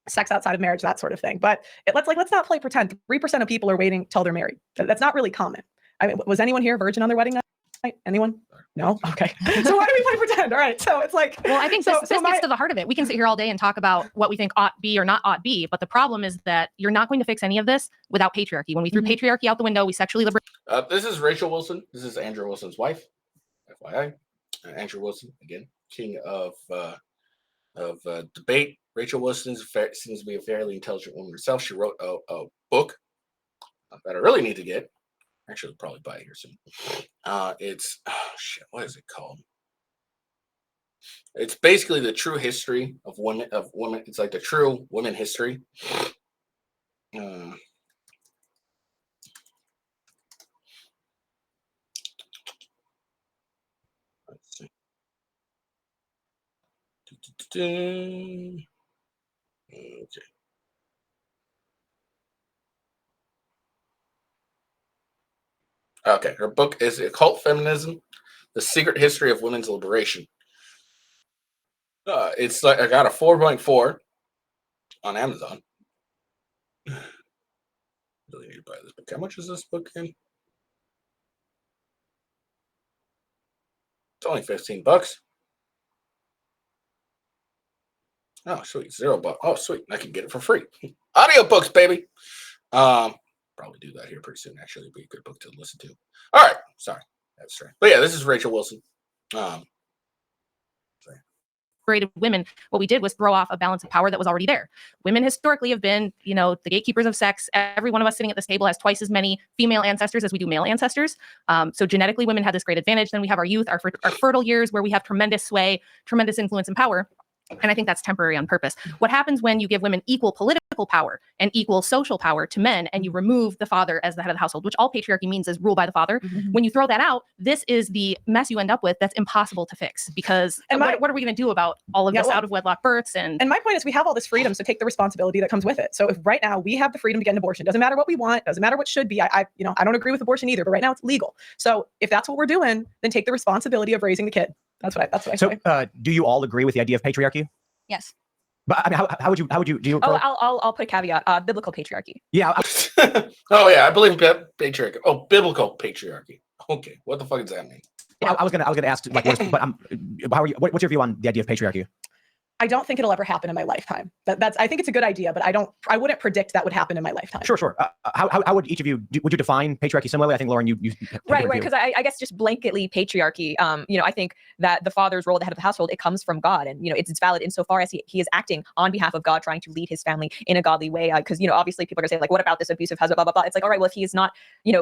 sex outside of marriage, that sort of thing. But let's not play pretend. 3% of people are waiting till they're married. That's not really common. I mean, was anyone here virgin on their wedding night? Anyone? No. Okay. So why do we play pretend? All right. So it's like. Well, I think so, this so gets to the heart of it. We can sit here all day and talk about what we think ought be or not ought be, but the problem is that you're not going to fix any of this without patriarchy. When we threw patriarchy out the window, we sexually liberated. This is Rachel Wilson. This is Andrew Wilson's wife. FYI. Andrew Wilson, again, king of debate. Rachel Wilson seems to be a fairly intelligent woman herself. She wrote a book that I really need to get. Actually, I'll probably buy it here soon. It's what is it called? It's basically the true history of women. It's like the true women history. Let's see. Okay. Okay, her book is Occult Feminism: The Secret History of Women's Liberation. It's like I got a 4.4 on Amazon. Really need to buy this book. How much is this book in? It's only $15. Oh, sweet. $0. Oh, sweet. I can get it for free. Audiobooks, baby. Probably do that here pretty soon. Actually, it'd be a good book to listen to. All right. Sorry. That's right. But yeah, this is Rachel Wilson. Women, what we did was throw off a balance of power that was already there. Women historically have been, the gatekeepers of sex. Every one of us sitting at this table has twice as many female ancestors as we do male ancestors. So genetically, women had this great advantage. Then we have our youth, our fertile years, where we have tremendous sway, tremendous influence and power. And I think that's temporary on purpose. What happens when you give women equal political power and equal social power to men, and you remove the father as the head of the household, which all patriarchy means is rule by the father. When you throw that out, this is the mess you end up with that's impossible to fix, because what are we going to do about all of this out of wedlock births? And my point is we have all this freedom, so take the responsibility that comes with it. So if right now we have the freedom to get an abortion, doesn't matter what we want, doesn't matter what should be. I don't agree with abortion either, but right now it's legal. So if that's what we're doing, then take the responsibility of raising the kid. That's what I say. So do you all agree with the idea of patriarchy? yes. But I mean, how would you do you? Oh, I'll put a caveat. Biblical patriarchy. Yeah. Oh yeah, I believe in patriarchy. Oh, biblical patriarchy. Okay, what the fuck does that mean? I was gonna ask, like, but how are you? What's your view on the idea of patriarchy? I don't think it'll ever happen in my lifetime. I think it's a good idea, but I wouldn't predict that would happen in my lifetime. Sure. How would each of you, would you define patriarchy similarly? I think, Lauren, you Right. Because I guess just blanketly patriarchy, I think that the father's role, the head of the household, it comes from God. And, it's valid insofar as he is acting on behalf of God, trying to lead his family in a godly way. Because, obviously people are going to say, like, what about this abusive husband, blah, blah, blah. It's like, all right, well, if he is not,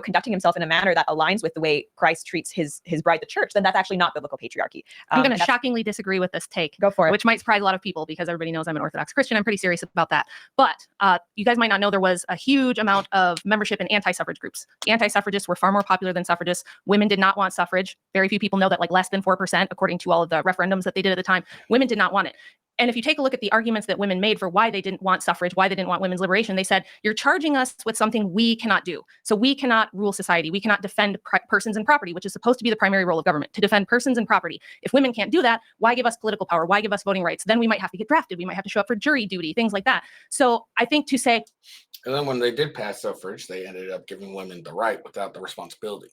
conducting himself in a manner that aligns with the way Christ treats his bride, the church, then that's actually not biblical patriarchy. I'm going to shockingly disagree with this take. Go for it. Which might surprise a lot of people because everybody knows I'm an Orthodox Christian. I'm pretty serious about that. But you guys might not know there was a huge amount of membership in anti-suffrage groups. Anti-suffragists were far more popular than suffragists. Women did not want suffrage. Very few people know that, like, less than 4%, according to all of the referendums that they did at the time, women did not want it. And if you take a look at the arguments that women made for why they didn't want suffrage, why they didn't want women's liberation, they said, you're charging us with something we cannot do. So we cannot rule society. We cannot defend persons and property, which is supposed to be the primary role of government, to defend persons and property. If women can't do that, why give us political power? Why give us voting rights? Then we might have to get drafted. We might have to show up for jury duty, things like that. So I think to say... And then when they did pass suffrage, they ended up giving women the right without the responsibility.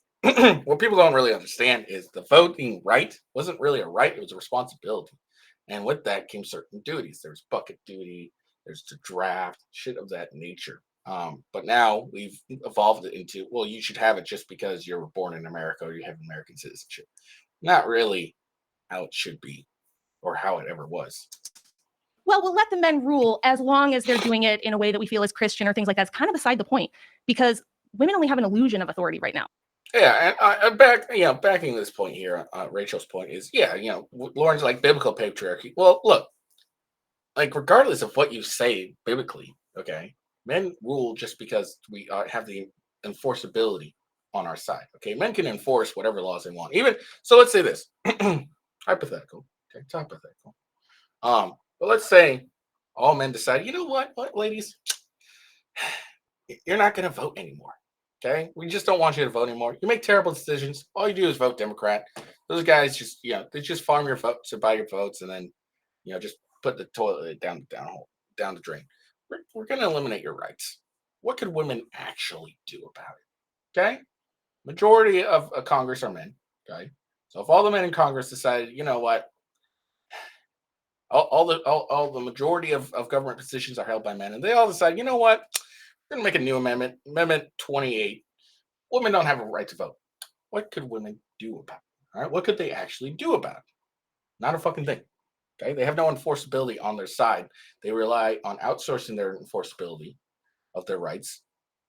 What people don't really understand is the voting right wasn't really a right, it was a responsibility. And with that came certain duties. There's bucket duty, there's the draft, shit of that nature. But now we've evolved it into, well, you should have it just because you were born in America or you have American citizenship. Not really how it should be or how it ever was. Well, we'll let the men rule as long as they're doing it in a way that we feel is Christian or things like that. It's kind of beside the point because women only have an illusion of authority right now. Yeah, and backing this point here, Rachel's point is, Lauren's like biblical patriarchy. Well, look, like regardless of what you say biblically, okay, men rule just because we have the enforceability on our side. Okay, men can enforce whatever laws they want. Even so, let's say this hypothetical. Okay, it's hypothetical. But let's say all men decide, you know what, ladies, you're not going to vote anymore. Okay, we just don't want you to vote anymore. You make terrible decisions. All you do is vote Democrat. Those guys just, they just farm your votes to buy your votes, and then, just put the toilet down the drain. We're going to eliminate your rights. What could women actually do about it? Okay, majority of Congress are men. Okay, so if all the men in Congress decided, you know what, all the majority of government positions are held by men, and they all decide, you know what, we're going to make a new amendment, Amendment 28. Women don't have a right to vote. What could women do about it? All right, what could they actually do about it? Not a fucking thing. Okay, they have no enforceability on their side. They rely on outsourcing their enforceability of their rights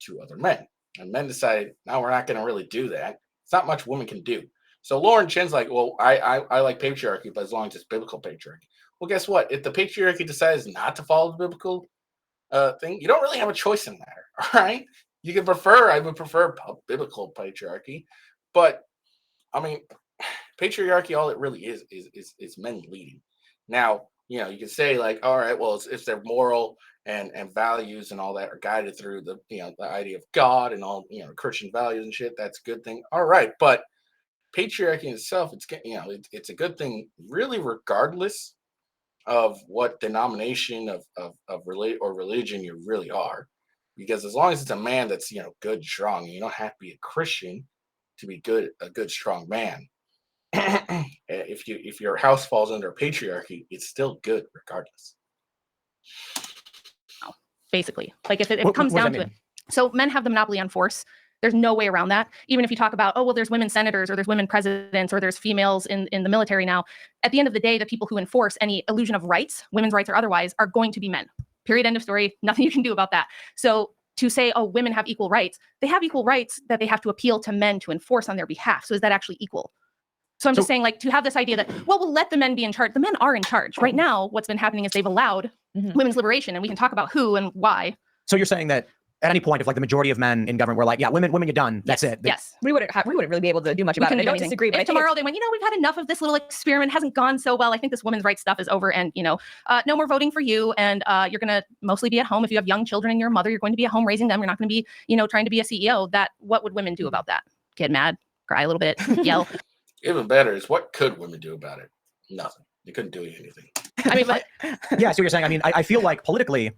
to other men. And men decided, no, we're not going to really do that. It's not much women can do. So Lauren Chen's like, well, I like patriarchy, but as long as it's biblical patriarchy. Well, guess what? If the patriarchy decides not to follow the biblical thing, you don't really have a choice in the matter. All right, I would prefer biblical patriarchy, but I mean, patriarchy, all it really is men leading. Now, you can say like, all right, well, if their moral and values and all that are guided through the the idea of God and all Christian values and shit, that's a good thing. All right, but patriarchy in itself, it's a good thing, really, regardless of what denomination of religion you really are, because as long as it's a man that's good and strong, you don't have to be a Christian to be a good strong man. If your house falls under a patriarchy, it's still good regardless. Basically, like if it comes down to it, so men have the monopoly on force. There's no way around that. Even if you talk about, oh, well, there's women senators or there's women presidents or there's females in the military now, at the end of the day, the people who enforce any illusion of rights, women's rights or otherwise, are going to be men. Period. End of story. Nothing you can do about that. So to say, oh, women have equal rights, they have equal rights that they have to appeal to men to enforce on their behalf. So is that actually equal? So I'm just saying, like, to have this idea that, well, we'll let the men be in charge. The men are in charge. Right now, what's been happening is they've allowed women's liberation, and we can talk about who and why. So you're saying that at any point, if like the majority of men in government were like, yeah, women, you're done. That's it. Yes. We wouldn't really be able to do much about it. I don't disagree, but if tomorrow they went, we've had enough of this little experiment, hasn't gone so well. I think this women's rights stuff is over, and no more voting for you. And you're going to mostly be at home. If you have young children and your mother, you're going to be at home raising them. You're not going to be, trying to be a CEO. What would women do about that? Get mad, cry a little bit, yell. Even better is, what could women do about it? Nothing. They couldn't do anything. I mean, but yeah, so you're saying, I mean, I feel like politically,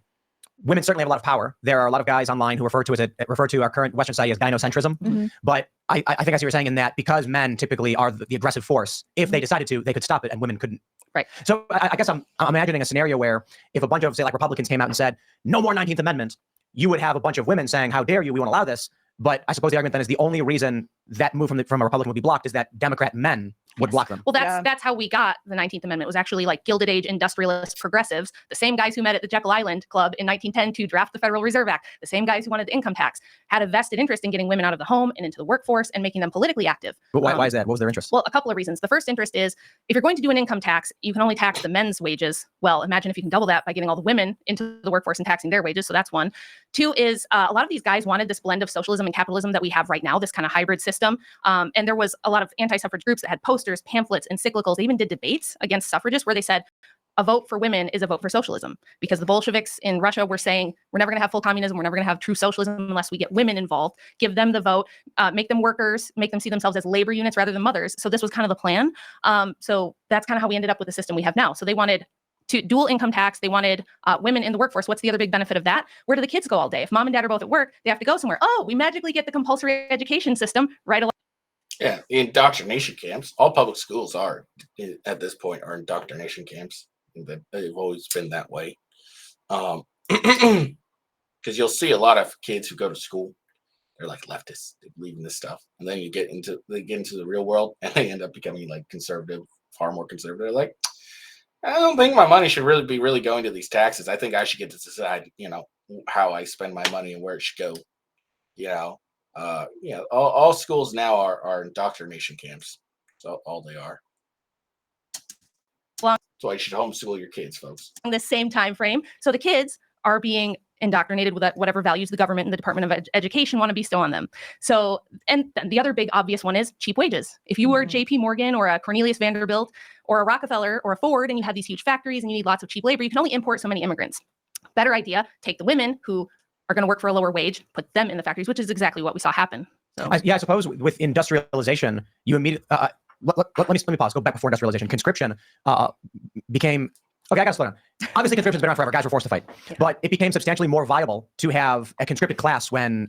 women certainly have a lot of power. There are a lot of guys online who refer to our current Western society as gynocentrism. But I think I see what you're saying in that because men typically are the aggressive force, if they decided to, they could stop it and women couldn't Right. So I guess I'm imagining a scenario where if a bunch of, say, like Republicans came out and said, no more 19th Amendment, you would have a bunch of women saying, how dare you, we won't allow this. But I suppose the argument then is the only reason that move from a Republican would be blocked is that Democrat men would block them. Well, Yeah. that's how we got the 19th Amendment. It was actually like Gilded Age industrialist progressives, the same guys who met at the Jekyll Island Club in 1910 to draft the Federal Reserve Act, the same guys who wanted the income tax, had a vested interest in getting women out of the home and into the workforce and making them politically active. But why is that? What was their interest? Well, a couple of reasons. The first interest is if you're going to do an income tax, you can only tax the men's wages. Well, imagine if you can double that by getting all the women into the workforce and taxing their wages. So that's one. Two is a lot of these guys wanted this blend of socialism and capitalism that we have right now, this kind of hybrid system. And there was a lot of anti-suffrage groups that had posters, pamphlets, encyclicals. They even did debates against suffragists where they said, a vote for women is a vote for socialism, because the Bolsheviks in Russia were saying, we're never going to have full communism. We're never going to have true socialism unless we get women involved, give them the vote, make them workers, make them see themselves as labor units rather than mothers. So this was kind of the plan. So that's kind of how we ended up with the system we have now. So they wanted to dual income tax. They wanted women in the workforce. What's the other big benefit of that? Where do the kids go all day? If mom and dad are both at work, they have to go somewhere. Oh, we magically get the compulsory education system right along. Yeah, the indoctrination camps. All public schools are at this point are indoctrination camps. They've always been that way. Because you'll see a lot of kids who go to school, they're like leftists, they believe in this stuff, and then they get into the real world, and they end up becoming like conservative, far more conservative. They're like, I don't think my money should really be going to these taxes. I think I should get to decide, how I spend my money and where it should go. All schools now are indoctrination camps. So all they are. Well, that's why you should homeschool your kids, folks. The same time frame. So the kids are being indoctrinated with whatever values the government and the Department of Education want to bestow on them. So, and the other big obvious one is cheap wages. If you were JP Morgan or a Cornelius Vanderbilt or a Rockefeller or a Ford and you have these huge factories and you need lots of cheap labor, you can only import so many immigrants. Better idea, take the women who are going to work for a lower wage, put them in the factories, which is exactly what we saw happen. So. I suppose with industrialization, you immediately, let me pause, go back before industrialization. Conscription became, okay, I got to slow down. Obviously, conscription's been around forever. Guys were forced to fight. Yeah. But it became substantially more viable to have a conscripted class when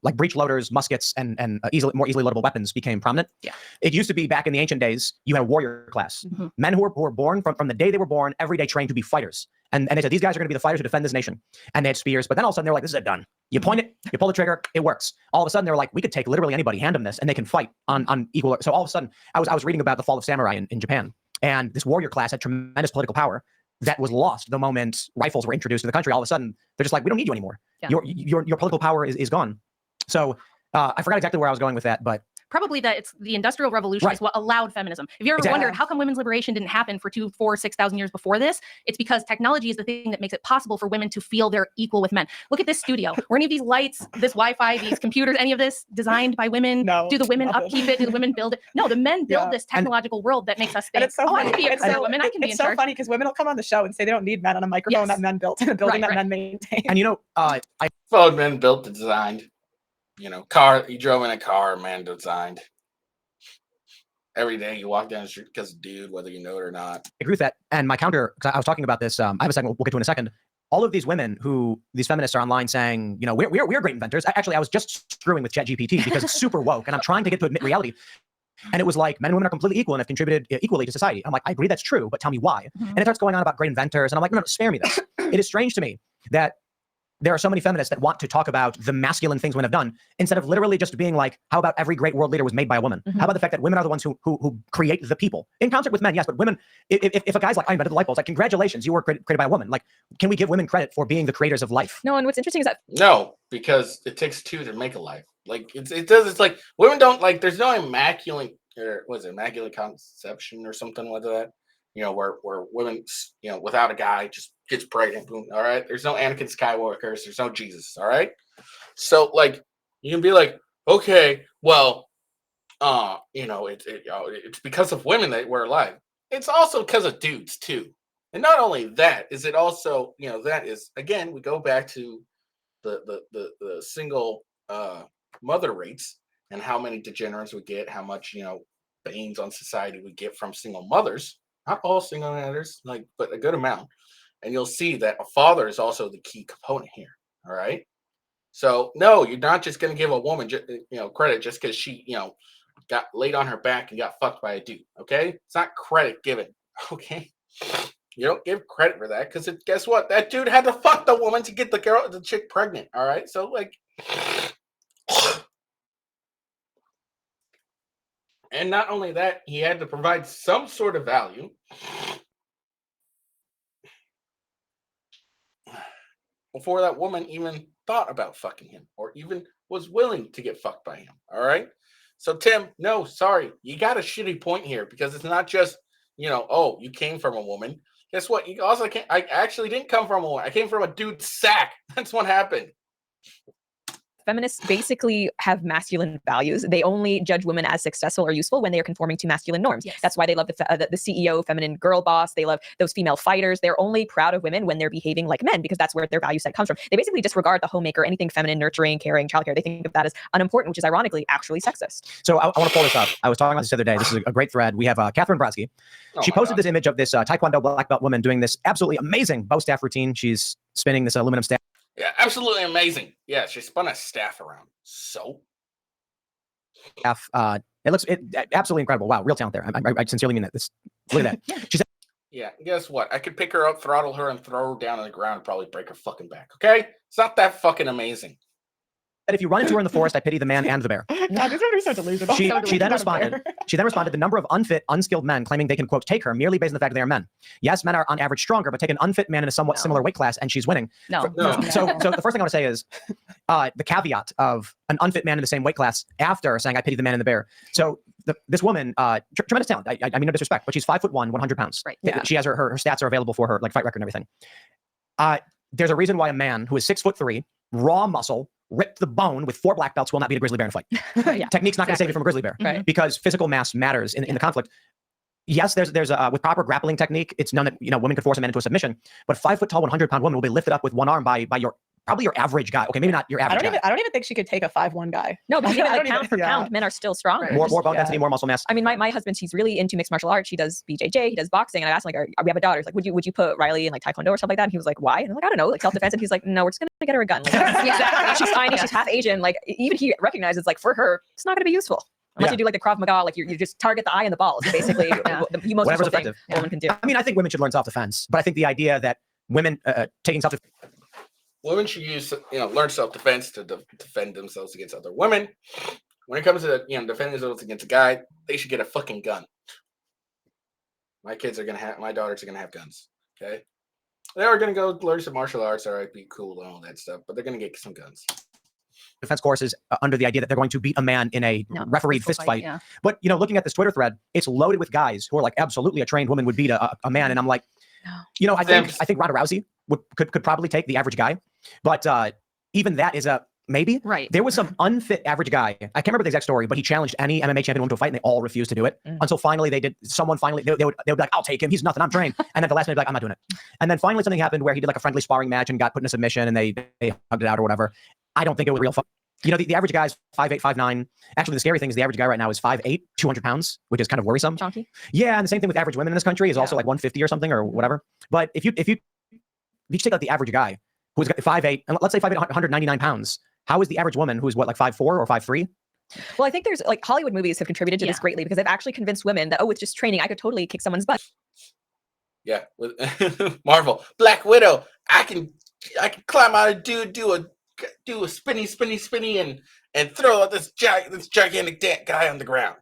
like breech loaders, muskets, and more easily loadable weapons became prominent. Yeah. It used to be back in the ancient days, you had a warrior class. Mm-hmm. Men who were born from the day they were born, every day trained to be fighters. And they said, these guys are going to be the fighters who defend this nation. And they had spears. But then all of a sudden, they're like, this is a gun. You point it, you pull the trigger, it works. All of a sudden, they're like, we could take literally anybody, hand them this, and they can fight on equal. So all of a sudden, I was reading about the fall of samurai in Japan. And this warrior class had tremendous political power that was lost the moment rifles were introduced to the country. All of a sudden, they're just like, we don't need you anymore. Yeah. Your political power is gone. So I forgot exactly where I was going with that, but probably that it's the Industrial Revolution is what allowed feminism. If you ever wondered how come women's liberation didn't happen for 2, 4, 6,000 years before this, it's because technology is the thing that makes it possible for women to feel they're equal with men. Look at this studio. Were any of these lights, this Wi-Fi, these computers, any of this designed by women? No. Do the women upkeep it? Do the women build it? No, the men build this technological world that makes us think, it's so I can be a career woman. I can be in It's so charge. funny because women will come on the show and say they don't need men on a microphone that men built in a building that men maintain. And men built and designed. You drove in a car, man designed. Every day you walk down the street because dude, whether you know it or not. I agree with that. And my counter, because I was talking about this, I have a segment we'll get to in a second. All of these women these feminists are online saying, we're great inventors. Actually, I was just screwing with ChatGPT because it's super woke and I'm trying to get to admit reality. And it was like, men and women are completely equal and have contributed equally to society. I'm like, I agree that's true, but tell me why. Mm-hmm. And it starts going on about great inventors. And I'm like, no, spare me this. It is strange to me that there are so many feminists that want to talk about the masculine things women have done instead of literally just being like, how about every great world leader was made by a woman? Mm-hmm. How about the fact that women are the ones who create the people in concert with men? Yes, but women, if a guy's like, I invented the light bulbs, like, congratulations, you were created by a woman. Like, can we give women credit for being the creators of life? No, and what's interesting is that no, because it takes two to make a life. Like it's like women don't like. There's no immaculate conception or something like that. Where women, without a guy just gets pregnant, boom, all right? There's no Anakin Skywalkers, there's no Jesus, all right? So, like, you can be like, okay, well, it's because of women that we're alive. It's also because of dudes, too. And not only that, is it also, that is, again, we go back to the single mother rates and how many degenerates we get, how much, banes on society we get from single mothers. Not all single mothers, but a good amount. And you'll see that a father is also the key component here. All right. So no, you're not just going to give a woman, credit just because she, got laid on her back and got fucked by a dude. Okay. It's not credit given. Okay. You don't give credit for that because guess what? That dude had to fuck the woman to get the chick pregnant. All right. So, like, and not only that, he had to provide some sort of value before that woman even thought about fucking him or even was willing to get fucked by him. All right. So, Tim, no, sorry. You got a shitty point here because it's not just, oh, you came from a woman. Guess what? You also can't. I actually didn't come from a woman. I came from a dude's sack. That's what happened. Feminists basically have masculine values. They only judge women as successful or useful when they are conforming to masculine norms. Yes. That's why they love the CEO, feminine girl boss. They love those female fighters. They're only proud of women when they're behaving like men because that's where their value set comes from. They basically disregard the homemaker, anything feminine, nurturing, caring, childcare. They think of that as unimportant, which is ironically actually sexist. So I want to pull this up. I was talking about this the other day. This is a great thread. We have Catherine Brodsky. Oh She my posted God. this image of this Taekwondo black belt woman doing this absolutely amazing bow staff routine. She's spinning this aluminum staff. Yeah, absolutely amazing. Yeah, she spun a staff around. So It looks absolutely incredible. Wow, real talent there. I sincerely mean that. Look at that. She said, yeah, guess what? I could pick her up, throttle her, and throw her down on the ground and probably break her fucking back. Okay, it's not that fucking amazing. if you run into her in the forest, I pity the man and the bear. God, this would be so delusional. She then Not a bear. responded, the number of unfit, unskilled men claiming they can, quote, take her merely based on the fact that they are men. Yes, men are on average stronger, but take an unfit man in a somewhat similar weight class and she's winning. No. No. So the first thing I want to say is the caveat of an unfit man in the same weight class after saying I pity the man and the bear. So this woman, tremendous talent. I mean no disrespect, but she's 5'1", 100 pounds. Right. Yeah. She has her stats are available for her, like fight record and everything. There's a reason why a man who is 6'3", raw muscle, ripped the bone with 4 black belts will not beat a grizzly bear in a fight. Yeah, Technique's not going to save you from a grizzly bear Right. because physical mass matters in the conflict. Yes, there's with proper grappling technique, it's known that women could force a man into a submission, but 5 foot tall, 100-pound woman will be lifted up with one arm by your probably your average guy. Okay, maybe not your I average don't guy. even think she could take a 5'1" guy. No, because even I like don't even- pound for yeah. pound, men are still stronger. Right. More bone Yeah. density, more muscle mass. I mean, my husband, he's really into mixed martial arts. He does BJJ, he does boxing. And I asked him, like, we have a daughter. He's like, would you put Riley in like Taekwondo or something like that? And he was like, why? And I'm like, I don't know, like self-defense. And he's like, no, we're just going to get her a gun. Like, Yeah. she's tiny, she's half Asian. Like, even he recognizes, like, for her, it's not going to be useful. Unless Yeah. you do like the Krav Maga, like you just target the eye and the balls. Basically, Yeah. the most Whatever's useful thing effective. a woman can do. I mean, I think women should learn self-defense, but I think the idea that women taking self-defense Women should learn self-defense to defend themselves against other women. When it comes to defending themselves against a guy, they should get a fucking gun. My daughters are gonna have guns. Okay, they are gonna go learn some martial arts. All right, be cool and all that stuff, but they're gonna get some guns. courses under the idea that they're going to beat a man in a No, refereed fist fight. Yeah. But looking at this Twitter thread, it's loaded with guys who are like, absolutely, a trained woman would beat a man, and I'm like, No. I think Ronda Rousey could probably take the average guy, but even that is a maybe. Right. There was some unfit average guy. I can't remember the exact story, but he challenged any MMA champion woman to a fight, and they all refused to do it until finally they did. Someone finally they would be like, "I'll take him. He's nothing. I'm trained." And then the last minute, like, "I'm not doing it." And then finally something happened where he did like a friendly sparring match and got put in a submission, and they hugged it out or whatever. I don't think it was real fun. The average guy's 5'8", 5'9". Actually, the scary thing is the average guy right now is 5'8", 200 pounds, which is kind of worrisome. Chonky. Yeah, and the same thing with average women in this country is also Yeah. like 150 or something or whatever. But if you take like the average guy who's got 5'8", and let's say 5'8", 199 pounds, how is the average woman who's what, like 5'4" or 5'3"? Well, I think there's like Hollywood movies have contributed to this Yeah. greatly because they've actually convinced women that, with just training, I could totally kick someone's butt. Yeah, with Marvel, Black Widow. I can climb out of do a spinny and throw out this gigantic guy on the ground.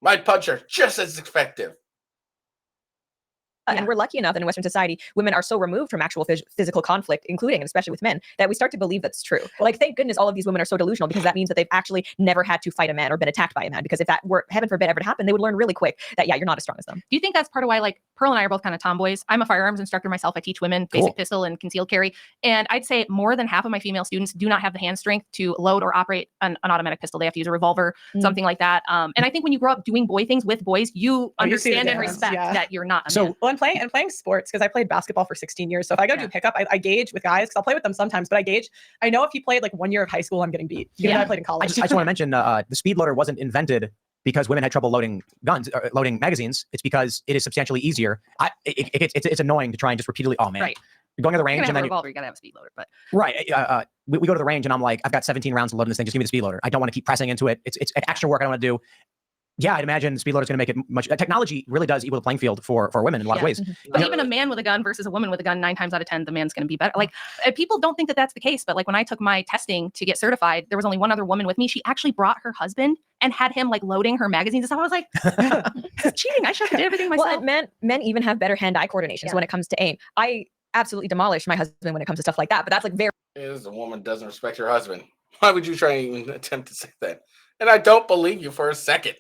Might punch her just as effective. And we're lucky enough that in Western society, women are so removed from actual physical conflict, including and especially with men, that we start to believe that's true. Like, thank goodness all of these women are so delusional because that means that they've actually never had to fight a man or been attacked by a man. Because if that were, heaven forbid, ever to happen, they would learn really quick that, yeah, you're not as strong as them. Do you think that's part of why, like, Pearl and I are both kind of tomboys? I'm a firearms instructor myself. I teach women Cool. basic pistol and concealed carry. And I'd say more than half of my female students do not have the hand strength to load or operate an automatic pistol. They have to use a revolver, something like that. And I think when you grow up doing boy things with boys, you Oh, you see the understand and difference, respect yeah. that you're not a So- man. Well, and playing sports, because I played basketball for 16 years. So if I go Yeah. do pickup, I gauge with guys because I'll play with them sometimes, but I gauge. I know if he played like 1 year of high school, I'm getting beat. Even though Yeah. I played in I college. just want to mention the speed loader wasn't invented because women had trouble loading guns or loading magazines. It's because it is substantially easier. It's annoying to try and just repeatedly, oh man, Right. you're going to the You're range gonna have and a then revolver, you gotta have a speed loader. But right. We go to the range and I'm like, I've got 17 rounds to load in this thing. Just give me the speed loader. I don't want to keep pressing into it. It's extra work I don't want to do. Yeah, I'd imagine speed loader is going to make it much. Technology really does equal the playing field for women in a lot of Yeah. ways. But Yeah. even a man with a gun versus a woman with a gun, 9 times out of 10, the man's going to be better. Like people don't think that that's the case, but like when I took my testing to get certified, there was only one other woman with me. She actually brought her husband and had him like loading her magazines and stuff. I was like, this is cheating. I should have did everything myself. Well, and men even have better hand-eye coordination Yeah. when it comes to aim. I absolutely demolish my husband when it comes to stuff like that, but that's like very Is a woman doesn't respect her husband. Why would you try and even attempt to say that? And I don't believe you for a second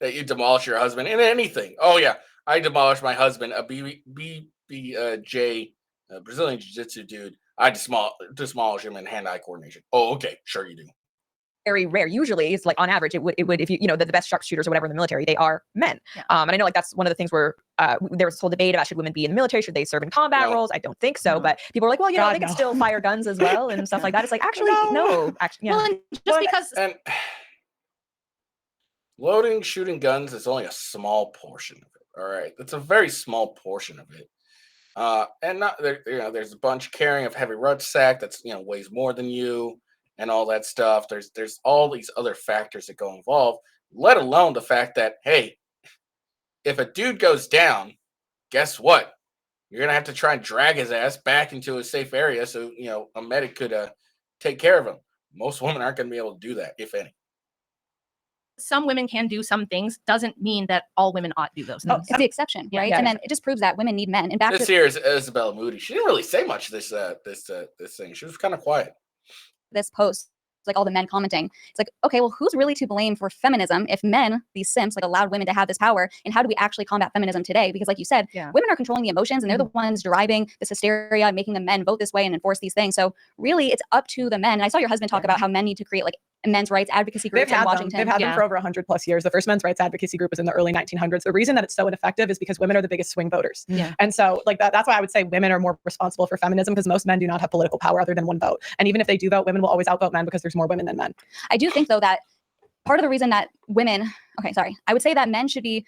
that you demolish your husband in anything. Oh yeah, I demolished my husband, a BBJ Brazilian Jiu-Jitsu dude. I demolish him in hand-eye coordination. Oh, okay, sure you do. very rare. Usually, it's like on average, it would if you know the best sharpshooters or whatever in the military, they are men. Yeah. And I know like that's one of the things where there was this whole debate about should women be in the military, should they serve in combat No. roles? I don't think so, No. but people are like, well, you know, God, they can no. still fire guns as well and stuff like that. It's like actually no, actually, yeah. Well, and just Well, because And loading, shooting guns is only a small portion of it. All right, it's a very small portion of it. And not there, there's a bunch carrying of heavy rucksack that's weighs more than you, and all that stuff. There's all these other factors that go involved. Let alone the fact that hey, if a dude goes down, guess what? You're gonna have to try and drag his ass back into a safe area so a medic could take care of him. Most women aren't gonna be able to do that, if any. some women can do some things doesn't mean that all women ought to do those Oh, things. It's the exception, Yeah, right? yeah. And then it just proves that women need men. And back This to here is Isabella Moody. She didn't really say much this thing. She was kind of quiet. this post, like all the men commenting, it's like, okay, well, who's really to blame for feminism if men, these simps, like allowed women to have this power? And how do we actually combat feminism today? Because like you said, Yeah. women are controlling the emotions and they're the ones driving this hysteria and making the men vote this way and enforce these things. So really it's up to the men. And I saw your husband talk about how men need to create like men's rights advocacy They've groups in had them. Washington. They've had them Yeah. for over 100 plus years. The first men's rights advocacy group was in the early 1900s. The reason that it's so ineffective is because women are the biggest swing voters. Yeah. And so like that's why I would say women are more responsible for feminism because most men do not have political power other than one vote. And even if they do vote, women will always outvote men because there's more women than men. I do think though that part of the reason that women, I would say that men should be,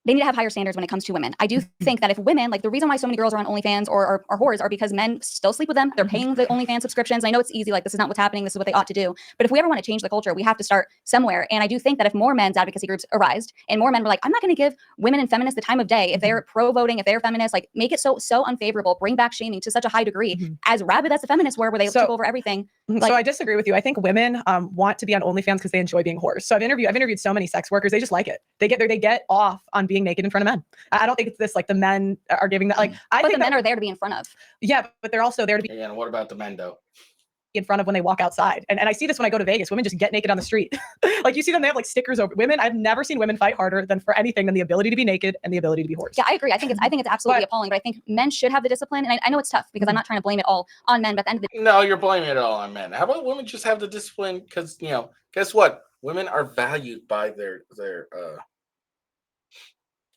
they need to have higher standards when it comes to women. I do think that if women, like the reason why so many girls are on OnlyFans or are whores are because men still sleep with them. They're paying the OnlyFans subscriptions. I know it's easy, like this is not what's happening. This is what they ought to do. But if we ever want to change the culture, we have to start somewhere. And I do think that if more men's advocacy groups arised and more men were like, I'm not going to give women and feminists the time of day. If they're pro-voting, if they're feminists, like make it so unfavorable, bring back shaming to such a high degree, Mhm. as rabid as the feminists were, where they So- took over everything. So Like- I disagree with you. I think women want to be on OnlyFans because they enjoy being whores. So I've interviewed so many sex workers. They just like it. They get off on being naked in front of men. I don't think it's this like the men are giving that. Like I But think the men are there to be in front of. yeah, but they're also there to be Again, what about the men though? in front of when they walk outside. And I see this when I go to Vegas. Women just get naked on the street. Like you see them, they have like stickers over women. I've never seen women fight harder than for anything than the ability to be naked and the ability to be whores. Yeah, I agree. I think it's absolutely But- appalling, but I think men should have the discipline. And I know it's tough because I'm not trying to blame it all on men, but at the end of the No, you're blaming it all on men. How about women just have the discipline? Because guess what? Women are valued by their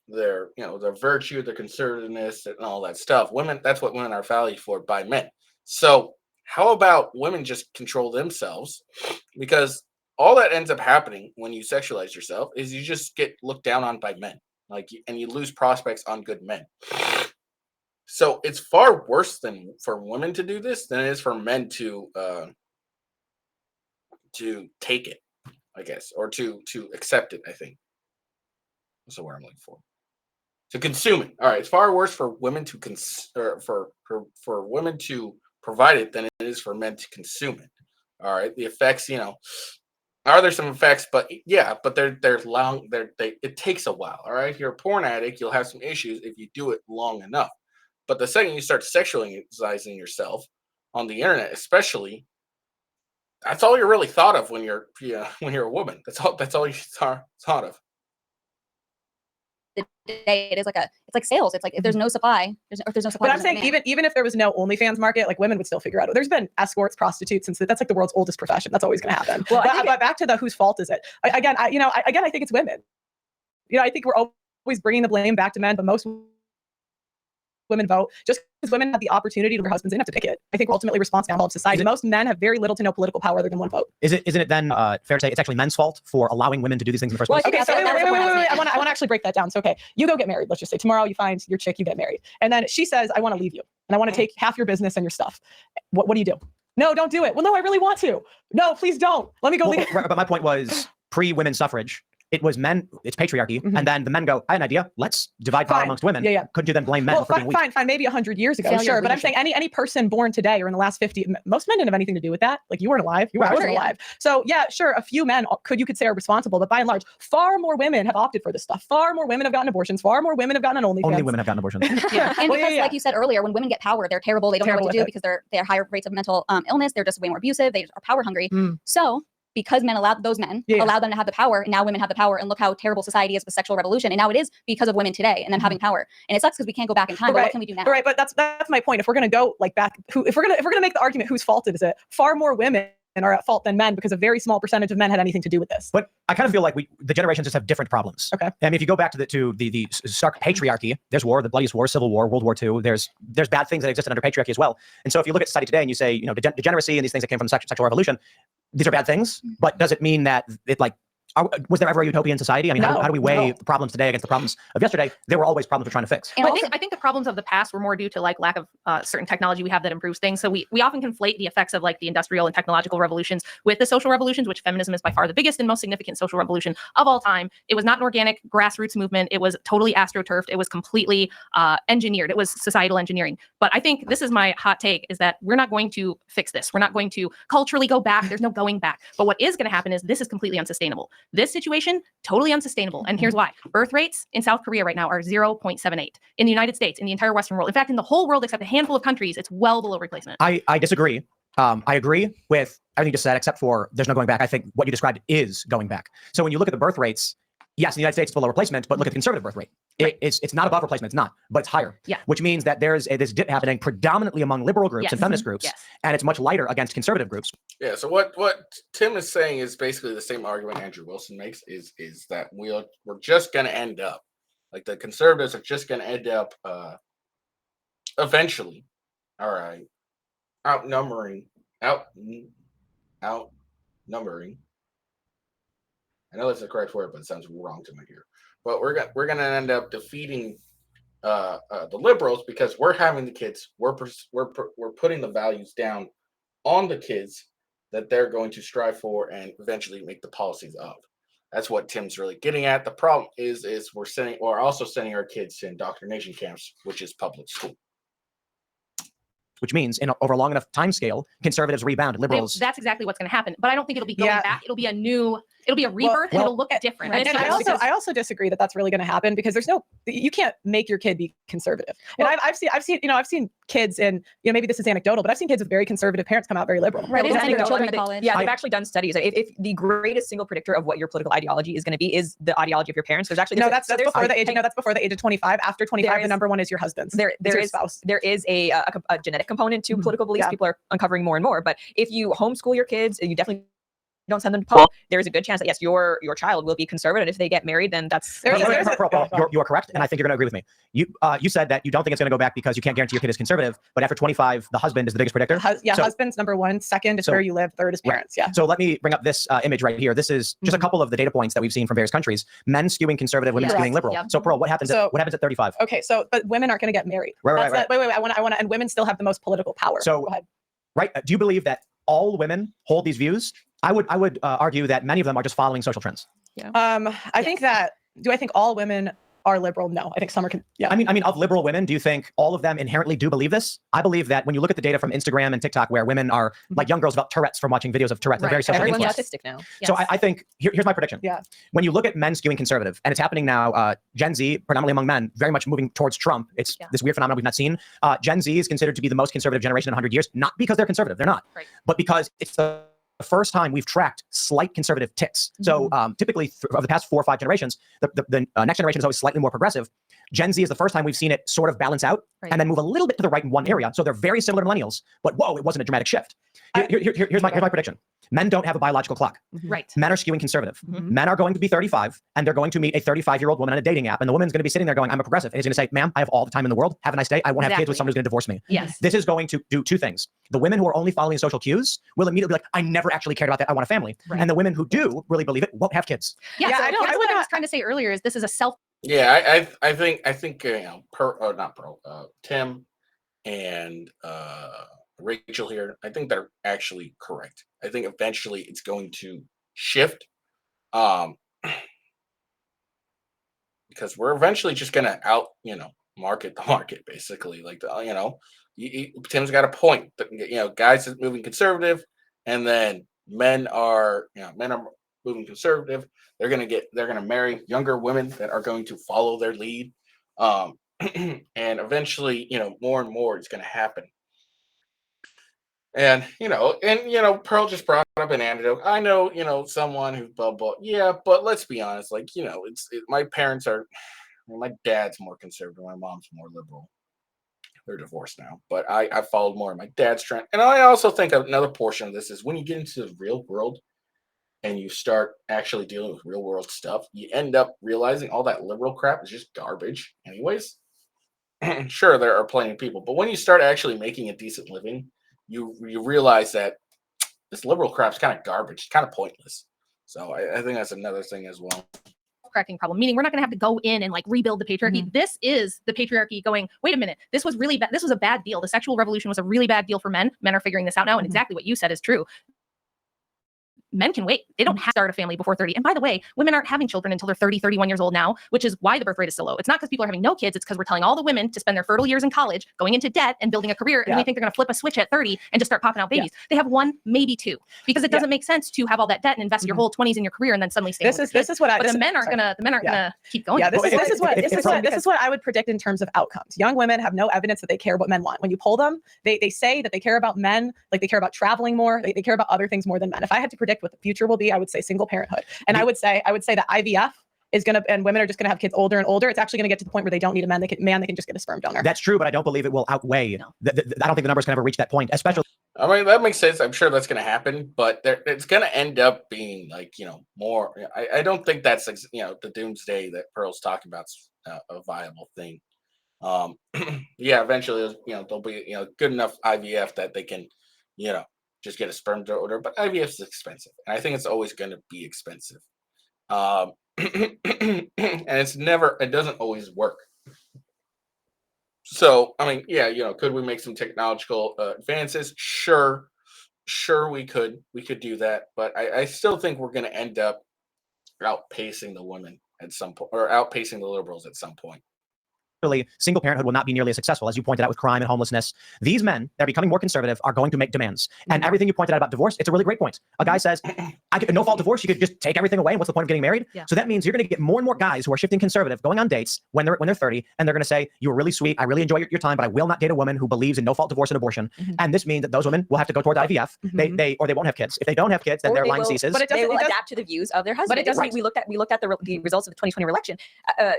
virtue, their conservativeness, and all that stuff. Women, that's what women are valued for by men. So how about women just control themselves? Because all that ends up happening when you sexualize yourself is you just get looked down on by men, and you lose prospects on good men. So it's far worse than for women to do this than it is for men to take it, I guess, or to accept it. I think that's the word I'm looking for. To consume it. All right, it's far worse for women to for women to provide it than it is for men to consume it. All right, the effects, are there some effects? But yeah, but they're long. It takes a while. All right, if you're a porn addict, you'll have some issues if you do it long enough. But the second you start sexualizing yourself on the internet, especially, that's all you're really thought of when you're a woman. That's all you thought of. day, it's like sales. It's like if there's no supply, if there's no supply. But I'm there's no saying demand. even if there was no OnlyFans market, like women would still figure out. There's been escorts, prostitutes, and so that's like the world's oldest profession. That's always going to happen. Well, I but, think but back to the whose fault is it? I think it's women. I think we're always bringing the blame back to men, but most women vote just because women have the opportunity to their husbands. They didn't have to pick it. I think we're ultimately responsible for all of society. Most men have very little to no political power other than one vote. Isn't it then fair to say it's actually men's fault for allowing women to do these things in the first Well, I place? think Okay, so that's- wait. that's I want to actually break that down. So, okay, you go get married. Let's just say tomorrow you find your chick, you get married. And then she says, I want to leave you and I want to take half your business and your stuff. What do you do? No, don't do it. Well, no, I really want to. No, please don't. Let me go Well, leave. right, but my point was pre-women's suffrage. it was men, it's patriarchy, Mhm. and then the men go, I had an idea, let's divide power Fine. amongst women. Yeah, yeah. Couldn't you then blame men Well, for being weak? fine, maybe 100 years ago, Failure of sure. But I'm leadership. saying any person born today or in the last 50, most men didn't have anything to do with that. Like you weren't alive, I wasn't Sure, yeah. alive. So yeah, sure, a few men you could say are responsible, but by and large, far more women have opted for this stuff. Far more women have gotten abortions. Far more women have gotten on OnlyFans. Only women have gotten abortions. Yeah. And Well, because, yeah. like you said earlier, when women get power, they're terrible. They don't know Terrible what to with do it. because they have higher rates of mental illness. They're just way more abusive. They are power hungry. Mm. So because men allowed those men Yeah. allowed them to have the power, and now women have the power. And look how terrible society is with the sexual revolution. And now it is because of women today and them having power. And it sucks because we can't go back in time. But Right. what can we do now? Right, but that's my point. If we're gonna go like back, if we're gonna make the argument whose fault is it, far more women are at fault than men because a very small percentage of men had anything to do with this. But I kind of feel like the generations just have different problems. Okay. I mean, if you go back to the stark patriarchy, there's war, the bloodiest war, Civil War, World War II. There's bad things that existed under patriarchy as well. And so if you look at society today and you say, you know, degeneracy and these things that came from sexual revolution, these are bad things. But does it mean that it like was there ever a utopian society? I mean, No, how do we weigh no. the problems today against the problems of yesterday? There were always problems we're trying to fix. And Well, also, I think the problems of the past were more due to like lack of certain technology we have that improves things. So we often conflate the effects of like the industrial and technological revolutions with the social revolutions, which feminism is by far the biggest and most significant social revolution of all time. It was not an organic grassroots movement. It was totally astroturfed. It was completely engineered. It was societal engineering. But I think this is my hot take is that we're not going to fix this. We're not going to culturally go back. There's no going back. But what is going to happen is this is completely unsustainable. This situation, totally unsustainable. And here's why. Birth rates in South Korea right now are 0.78. In the United States, in the entire Western world, in fact, in the whole world except a handful of countries, it's well below replacement. I disagree. I agree with everything you just said, except for there's no going back. I think what you described is going back. So when you look at the birth rates, yes, in the United States it's below replacement, but look at the conservative birth rate. It's not above replacement, it's not, but it's higher. Yeah. Which means that there's this dip happening predominantly among liberal groups Yes. and feminist groups, Yes. and it's much lighter against conservative groups. Yeah. So what Tim is saying is basically the same argument Andrew Wilson makes is that we're just gonna end up like the conservatives are just gonna end up eventually, all right, outnumbering. I know that's the correct word, but it sounds wrong to my ear. But we're gonna end up defeating the liberals because we're having the kids. We're putting the values down on the kids that they're going to strive for and eventually make the policies of. That's what Tim's really getting at. The problem is we're also sending our kids to indoctrination camps, which is public school. Which means over a long enough time scale, conservatives rebound, liberals. That's exactly what's going to happen. But I don't think it'll be going Yeah. back. It'll be a rebirth. well, It'll look different. And it's I because- also disagree that that's really going to happen because you can't make your kid be conservative. And Well- I've seen kids and maybe this is anecdotal, but I've seen kids with very conservative parents come out very liberal. Right, It they're is sending their anecdotal. children to They- college. Yeah, I- they've actually done studies. If the greatest single predictor of what your political ideology is going to be is the ideology of your parents, there's actually No, there's- that's so there's- before the age. hang- No, that's before the age of 25. After 25, the is- number one is your husband's. there It's your is spouse. there is a genetic component to Mhm. political beliefs. Yeah. People are uncovering more and more. But if you homeschool your kids, you definitely don't send them to public. There is a good chance that yes, your child will be conservative. If they get married, then that's There's- No, no, there's no, a- Pearl, you are correct, and I think you're going to agree with me. You said that you don't think it's going to go back because you can't guarantee your kid is conservative, but after 25, the husband is the biggest predictor. So- Husband's number one. Second is so- where you live. Third is Right. parents. Yeah. So let me bring up this image right here. This is just a Mhm. couple of the data points that we've seen from various countries. Men skewing conservative, women Yes. skewing liberal. Yep. So Pearl, what happens So- at 35? Okay. So, but women aren't going to get married. Right, That's right, Wait. I want to, and women still have the most political power. So- Go ahead. Right? Do you believe that all women hold these views? I would argue that many of them are just following social trends. I think that. Do I think all women are liberal? No. I think some are. Yeah. I mean, of liberal women, do you think all of them inherently do believe this? I believe that when you look at the data from Instagram and TikTok, where women are like young girls about Tourette's from watching videos of Tourette's, they're very Right. social everyone's influenced. autistic now. So Yes. I think here's my prediction. Yeah. When you look at men skewing conservative, and it's happening now, Gen Z, predominantly among men, very much moving towards Trump. It's Yeah. this weird phenomenon we've not seen. Gen Z is considered to be the most conservative generation in 100 years, not because they're conservative, they're not, Right. but because it's the first time we've tracked slight conservative ticks. So typically, over the past 4 or 5 generations, the next generation is always slightly more progressive. Gen Z is the first time we've seen it sort of balance out Right. and then move a little bit to the right in one area. So they're very similar to millennials, but whoa, it wasn't a dramatic shift. Here's my prediction. Men don't have a biological clock. Right. Men are skewing conservative. Mhm. Men are going to be 35 and they're going to meet a 35-year-old woman on a dating app. And the woman's going to be sitting there going, I'm a progressive. And he's going to say, ma'am, I have all the time in the world. Have a nice day. I won't have kids with Exactly. someone who's going to divorce me. Yes. This is going to do 2 things. The women who are only following social cues will immediately be like, I never actually cared about that. I want a family. Right. And the women who do really believe it won't have kids. Yeah. Yeah, So I don't- that's I what would I was not- trying to say earlier. Is this is a self. Yeah, I think Tim and Rachel here. I think they're actually correct. I think eventually it's going to shift. because we're eventually just gonna out, market the market basically. Like Tim's got a point. But, guys is moving conservative, and then men are moving conservative. They're gonna marry younger women that are going to follow their lead, and eventually, more and more is gonna happen. And Pearl just brought up an antidote. I know, someone who blah blah. Yeah, but let's be honest. Like, my parents are. My dad's more conservative. My mom's more liberal. They're divorced now, but I followed more of my dad's trend. And I also think another portion of this is when you get into the real world and you start actually dealing with real world stuff, you end up realizing all that liberal crap is just garbage, anyways. Sure, there are plenty of people, but when you start actually making a decent living, you realize that this liberal crap's kind of garbage, kind of pointless. So I think that's another thing as well. Cracking problem, meaning we're not going to have to go in and like rebuild the patriarchy. This is the patriarchy going, wait a minute, this was really bad. This was a bad deal. The sexual revolution was a really bad deal for men. Men are figuring this out now. And exactly what you said is true. Men can wait. They don't have to start a family before 30. And by the way, women aren't having children until they're 30, 31 years old now, which is why the birth rate is so low. It's not because people are having no kids. It's because we're telling all the women to spend their fertile years in college, going into debt and building a career. And we think they're going to flip a switch at 30 and just start popping out babies. They have one, maybe two, because it doesn't make sense to have all that debt and invest your whole 20s in your career and then suddenly stay. This is what I. But the men aren't gonna keep going. Yeah, this is If- what I would predict in terms of outcomes. Young women have no evidence that they care what men want. When you poll them, they say that they care about men, like they care about traveling more. They care about other things more than men. If I had to predict what the future will be, I would say single parenthood. And I would say that IVF is going to, and women are just going to have kids older and older. It's actually going to get to the point where they don't need a man. They can just get a sperm donor. That's true, but I don't believe it will outweigh. No. I don't think the numbers can ever reach that point, especially. I mean, that makes sense. I'm sure that's going to happen, but it's going to end up being like, more. I don't think that's, the doomsday that Pearl's talking about is a viable thing. Yeah, eventually, there'll be, good enough IVF that they can, just get a sperm donor, but IVF is expensive. And I think it's always going to be expensive. And it doesn't always work. So, I mean, yeah, could we make some technological advances? Sure, we could do that, but I still think we're going to end up outpacing the women at some point, or outpacing the liberals at some point. Single parenthood will not be nearly as successful, as you pointed out, with crime and homelessness. These men that are becoming more conservative are going to make demands. And everything you pointed out about divorce, it's a really great point. A guy says, I could no-fault divorce, you could just take everything away, and what's the point of getting married? Yeah. So that means you're going to get more and more guys who are shifting conservative, going on dates when they're 30, and they're going to say, you were really sweet, I really enjoy your time, but I will not date a woman who believes in no-fault divorce and abortion. And this means that those women will have to go toward IVF. Or they won't have kids. If they don't have kids, then their line ceases. But they will adapt to the views of their husband. But it doesn't. We looked at the results of the 2020 election.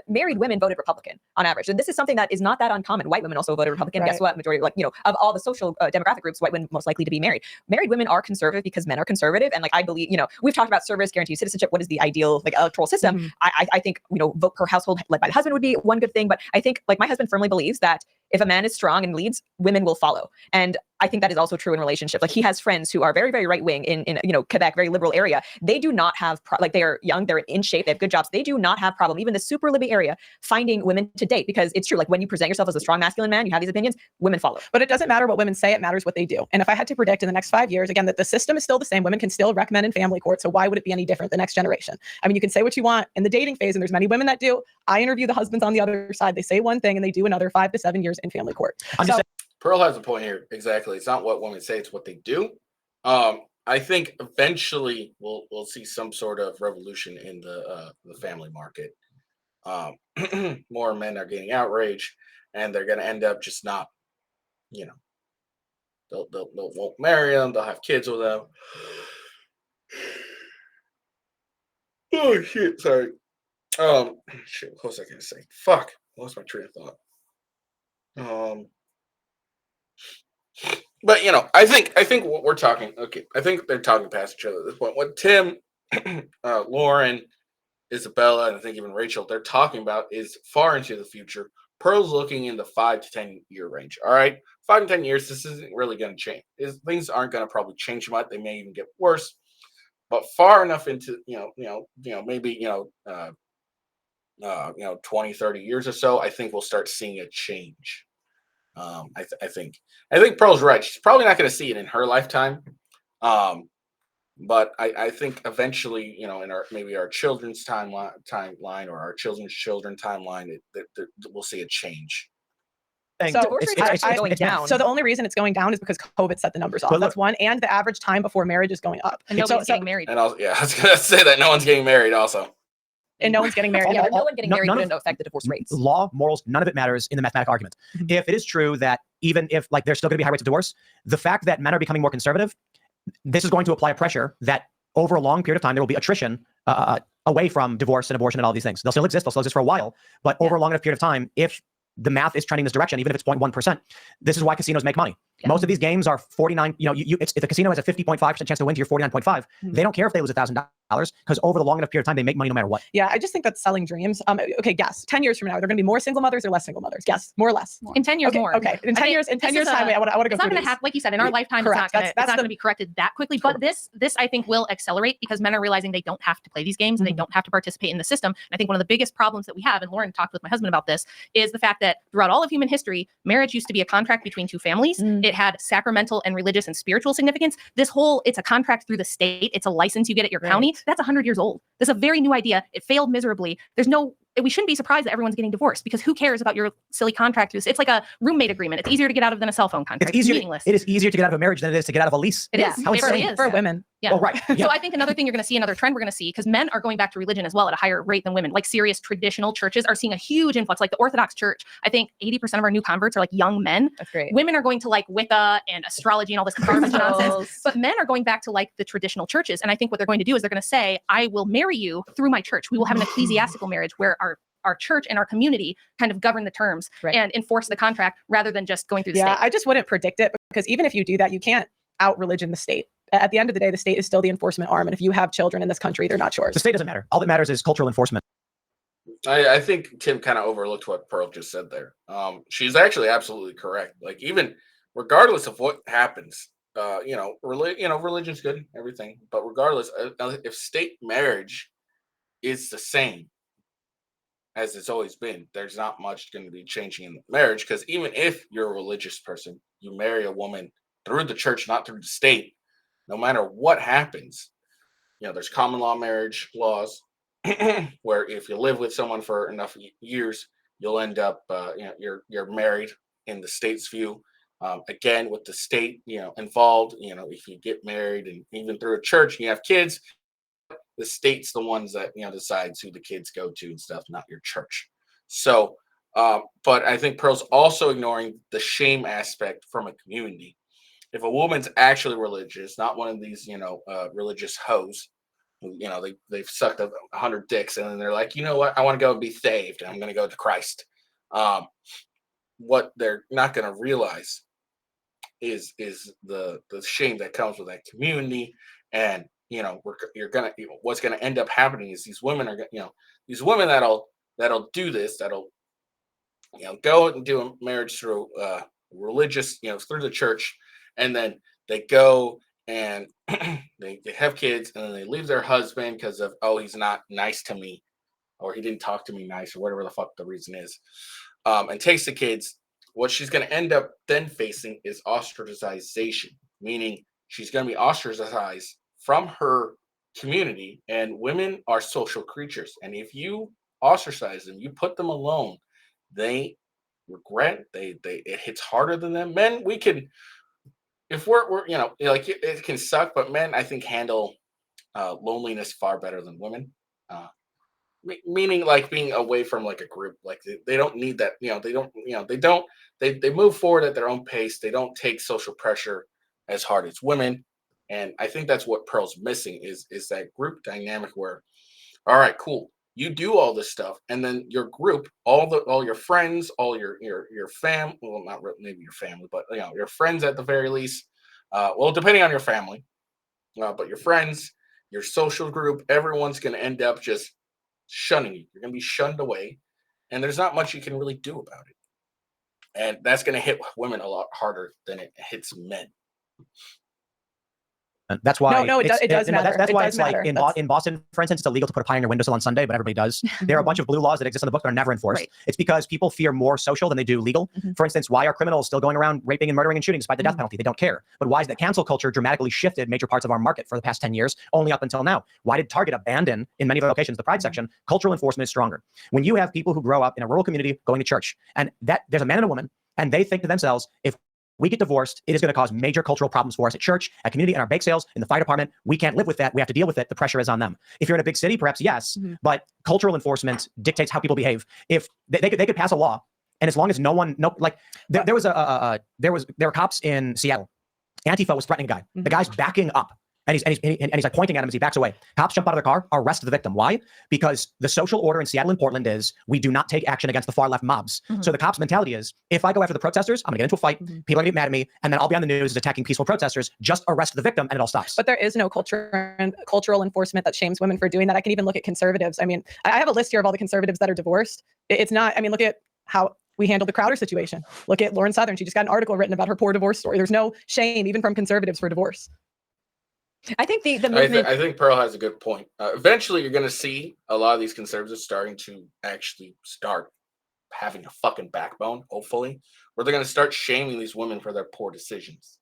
Married women voted Republican on average. And this is something that is not that uncommon. White women also voted Republican. Right. Guess what? Majority, of all the social demographic groups, white women most likely to be married. Married women are conservative because men are conservative. And I believe, we've talked about service, guaranteed citizenship. What is the ideal electoral system? I think, vote per household led by the husband would be one good thing. But I think my husband firmly believes that if a man is strong and leads, women will follow. And I think that is also true in relationships. He has friends who are very, very right wing in Quebec, very liberal area. They do not have they are young, they're in shape, they have good jobs. They do not have problem, even the super libby area, finding women to date, because it's true. When you present yourself as a strong masculine man, you have these opinions, women follow. But it doesn't matter what women say, it matters what they do. And if I had to predict in the next 5 years, again, that the system is still the same, women can still recommend in family court. So why would it be any different the next generation? I mean, you can say what you want in the dating phase, and there's many women that do. I interview the husbands on the other side. They say one thing and they do another 5 to 7 years in family court. Pearl has a point here. Exactly. It's not what women say, it's what they do. I think eventually we'll see some sort of revolution in the family market. More men are getting outraged, and they're going to end up just not, they'll won't marry them. They'll have kids with them. Oh shit! Sorry. Shit. What was I going to say? Fuck. I lost my train of thought. But I think what we're talking. Okay, I think they're talking past each other at this point. What Tim, Lauren, Isabella, and I think even Rachel, they're talking about is far into the future. Pearl's looking in the 5 to 10 year range. All right, 5 to 10 years. This isn't really going to change. Things aren't going to probably change much. They may even get worse. But far enough into maybe 20, 30 years or so, I think we'll start seeing a change. I think Pearl's right. She's probably not going to see it in her lifetime. But I think eventually, you know, in our maybe our children's timeline or our children's children timeline, we'll see a change. Thing. So Divorce rates are actually going it's math. down. So the only reason it's going down is because COVID set the numbers off. But That's one, and the average time before marriage is going up. And So- nobody's so- getting married. And also, yeah, I was gonna say that no one's getting married. Also, and no one's getting married. yeah, Yeah, but no one getting No- married none wouldn't of- affect the divorce rates. Law, morals, none of it matters in the mathematical argument. Mhm. If it is true that even if like there's still going to be high rates of divorce, the fact that men are becoming more conservative, this is going to apply a pressure that over a long period of time there will be attrition away from divorce and abortion and all these things. They'll still exist. They'll still exist for a while, but over a long enough period of time, if the math is trending this direction, even if it's 0.1%, this is why casinos make money. Yeah. Most of these games are 49. You know, if the casino has a 50.5% chance to win to your 49.5, they don't care if they lose $1,000 because over the long enough period of time, they make money no matter what. yeah. I just think that's selling dreams. Okay, guess. 10 years from now, are there going to be more single mothers or less single mothers? Guess. More or less. In 10 years Okay. more. Okay. In I 10 think years. In 10 this years is time. a- I want to It's go not through going to these. happen, like you said, in our lifetime. Correct. It's That's not the- going to be corrected that quickly. But this I think will accelerate because men are realizing they don't have to play these games and they Mhm. don't have to participate in the system. And I think one of the biggest problems that we have, and Lauren talked with my husband about this, is the fact that throughout all of human history, marriage used to be a contract between two families. Mm. It had sacramental and religious and spiritual significance. It's a contract through the state. It's a license you get at your county. That's 100 years old. This is a very new idea. It failed miserably. We shouldn't be surprised that everyone's getting divorced because who cares about your silly contract? It's like a roommate agreement. It's easier to get out of than a cell phone contract. It's easier. meaningless. It is easier to get out of a marriage than it is to get out of a lease. It Yeah. is. How It really insane. is. For women. Yeah. Oh, right. Yeah. So I think another thing you're going to see, another trend we're going to see, because men are going back to religion as well at a higher rate than women. Like serious traditional churches are seeing a huge influx. Like the Orthodox Church, I think 80% of our new converts are like young men. That's great. Women are going to like Wicca and astrology and all this garbage nonsense. Crystals. But men are going back to like the traditional churches. And I think what they're going to do is they're going to say, I will marry you through my church. We will have an ecclesiastical marriage where our church and our community kind of govern the terms Right. and enforce the contract rather than just going through the Yeah, state. I just wouldn't predict it because even if you do that, you can't out religion the state. At the end of the day, the state is still the enforcement arm. And if you have children in this country, they're not yours. The state doesn't matter. All that matters is cultural enforcement. I think Tim kind of overlooked what Pearl just said there. She's actually absolutely correct. Like even regardless of what happens, religion's good, everything, but regardless, if state marriage is the same as it's always been, there's not much going to be changing in the marriage because even if you're a religious person, you marry a woman through the church, not through the state, no matter what happens, there's common law marriage laws where if you live with someone for enough years, you'll end up, you're married in the state's view. Again, with the state, involved, if you get married and even through a church and you have kids, the state's the ones that decides who the kids go to and stuff, not your church. So, but I think Pearl's also ignoring the shame aspect from a community. If a woman's actually religious, not one of these religious hoes, who they've sucked up 100 dicks and then they're like, you know what, I want to go and be saved and I'm going to go to Christ. What they're not going to realize is the shame that comes with that community. And what's gonna end up happening is these women are these women that'll do this, that'll go and do a marriage through religious, through the church, and then they go and they have kids and then they leave their husband because of, oh, he's not nice to me or he didn't talk to me nice or whatever the fuck the reason is, and takes the kids. What she's going to end up then facing is ostracization, meaning she's going to be ostracized from her community, and women are social creatures. And if you ostracize them, you put them alone, they regret, it hits harder than them. Men, we can, if we're like it can suck, but men, I think, handle loneliness far better than women. Meaning like being away from like a group, like they don't need that, they move forward at their own pace. They don't take social pressure as hard as women. And I think that's what Pearl's missing is that group dynamic where, all right, cool, you do all this stuff, and then your group, all your friends, all your fam, well, not maybe your family, but your friends at the very least, well, depending on your family, but your friends, your social group, everyone's going to end up just shunning you. You're going to be shunned away, and there's not much you can really do about it. And that's going to hit women a lot harder than it hits men. That's why. no, it does no, matter. That's It why does it's like matter. in Boston, for instance, it's illegal to put a pie on your windowsill on Sunday, but everybody does. There are a bunch of blue laws that exist in the book that are never enforced. Right. It's because people fear more social than they do legal. Mhm. For instance, why are criminals still going around raping and murdering and shooting despite the death Mhm. penalty? They don't care. But why is that cancel culture dramatically shifted major parts of our market for the past 10 years, only up until now? Why did Target abandon, in many locations, the Pride section? Cultural enforcement is stronger. When you have people who grow up in a rural community going to church, and that there's a man and a woman, and they think to themselves, if we get divorced, it is going to cause major cultural problems for us at church, at community, in our bake sales, in the fire department. We can't live with that. We have to deal with it. The pressure is on them. If you're in a big city, perhaps yes, Mhm. but cultural enforcement dictates how people behave. If they could pass a law, and as long as there were cops in Seattle. Antifa was threatening a guy. The guy's backing up. And he's like pointing at him as he backs away. Cops jump out of their car, arrest the victim. Why? Because the social order in Seattle and Portland is we do not take action against the far left mobs. So the cops' mentality is if I go after the protesters, I'm gonna get into a fight, people are gonna get mad at me, and then I'll be on the news as attacking peaceful protesters. Just arrest the victim and it all stops. But there is no cultural enforcement that shames women for doing that. I can even look at conservatives. I mean, I have a list here of all the conservatives that are divorced. It's not, I mean, look at how we handled the Crowder situation. Look at Lauren Southern. She just got an article written about her poor divorce story. There's no shame, even from conservatives, for divorce. I think the movement. I think Pearl has a good point. Eventually, you're going to see a lot of these conservatives starting to actually start having a fucking backbone, hopefully, where they're going to start shaming these women for their poor decisions.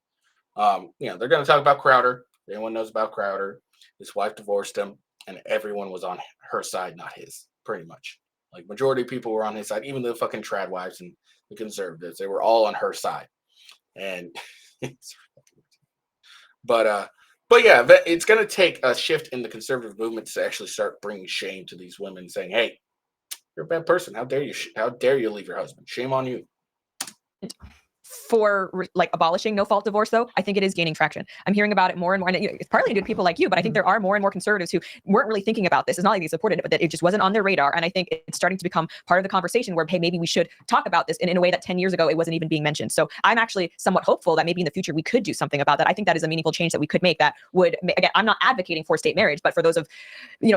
They're going to talk about Crowder. Everyone knows about Crowder. His wife divorced him, and everyone was on her side, not his, pretty much. Like, majority of people were on his side, even the fucking trad wives and the conservatives. They were all on her side. And But yeah, it's going to take a shift in the conservative movement to actually start bringing shame to these women, saying, "Hey, you're a bad person. How dare you? How dare you leave your husband? Shame on you." For like abolishing no fault divorce, though, I think it is gaining traction. I'm hearing about it more and more, and it's partly due to people like you, but I think there are more and more conservatives who weren't really thinking about this. It's not like they supported it, but that it just wasn't on their radar. And I think it's starting to become part of the conversation where, hey, maybe we should talk about this in a way that 10 years ago it wasn't even being mentioned. So I'm actually somewhat hopeful that maybe in the future we could do something about that. I think that is a meaningful change that we could make that would, again, I'm not advocating for state marriage, but for those of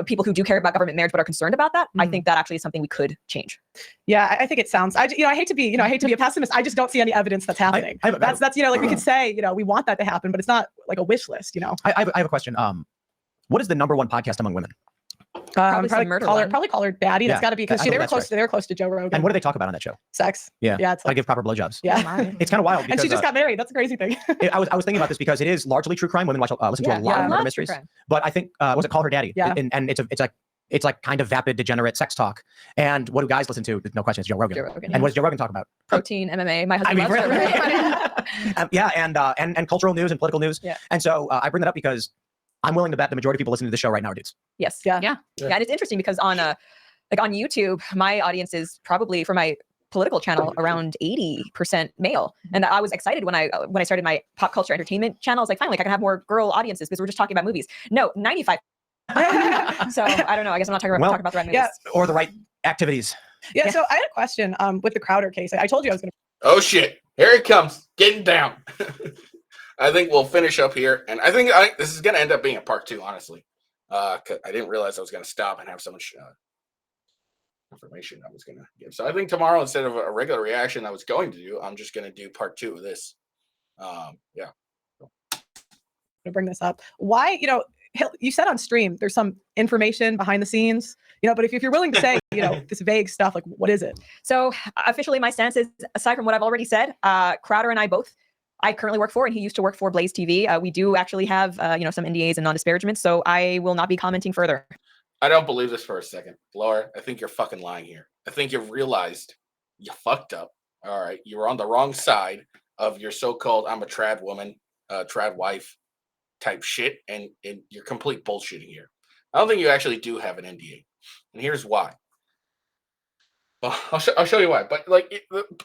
people who do care about government marriage but are concerned about that, I think that actually is something we could change. Yeah, I think it sounds. I hate to be a pessimist. I just don't see any evidence that's happening. That's like we could say, we want that to happen, but it's not like a wish list. I have a question. What is the number one podcast among women? Probably some murder one. Probably call her Daddy. Yeah, That's got to be because I they believe were that's close. right. They were close to Joe Rogan. And what do they talk about on that show? Sex. Yeah, Yeah. It's how to like, give proper blowjobs. yeah. It's kind of wild because And she just got married. That's a crazy thing. I was thinking about this because it is largely true crime. Women listen to a lot of murder mysteries. But I think was it Call Her Daddy? Yeah. And it's like kind of vapid, degenerate sex talk. And what do guys listen to? No question, it's Joe Rogan. And what does Joe Rogan talk about? Protein, MMA. My husband loves really? And cultural news and political news. Yeah. And so I bring that up because I'm willing to bet the majority of people listening to the show right now are dudes. Yes. Yeah. Yeah. And it's interesting because on YouTube, my audience is probably for my political channel around 80% male. And I was excited when I started my pop culture entertainment channel. I was like, finally, I can have more girl audiences because we're just talking about movies. No, 95. So I don't know. I guess I'm not talking about the right movies. Yeah. Or the right activities. Yeah. So I had a question with the Crowder case. I told you I was going to. Oh shit! Here it comes, getting down. I think we'll finish up here, and I think this is going to end up being a part 2, honestly. 'Cause I didn't realize I was going to stop and have so much information I was going to give. So I think tomorrow, instead of a regular reaction I was going to do, I'm just going to do part 2 of this. Yeah. To bring this up. Why, you said on stream there's some information behind the scenes, but if you're willing to say, this vague stuff, like what is it? So officially my stance is, aside from what I've already said, Crowder and I currently work for, and he used to work for Blaze TV. We do actually have, some NDAs and non-disparagements, so I will not be commenting further. I don't believe this for a second. Laura, I think you're fucking lying here. I think you've realized you fucked up. All right. You were on the wrong side of your so-called I'm a trad woman, trad wife type shit, and you're complete bullshitting here. I don't think you actually do have an NDA. And here's why. Well, I'll show you why. But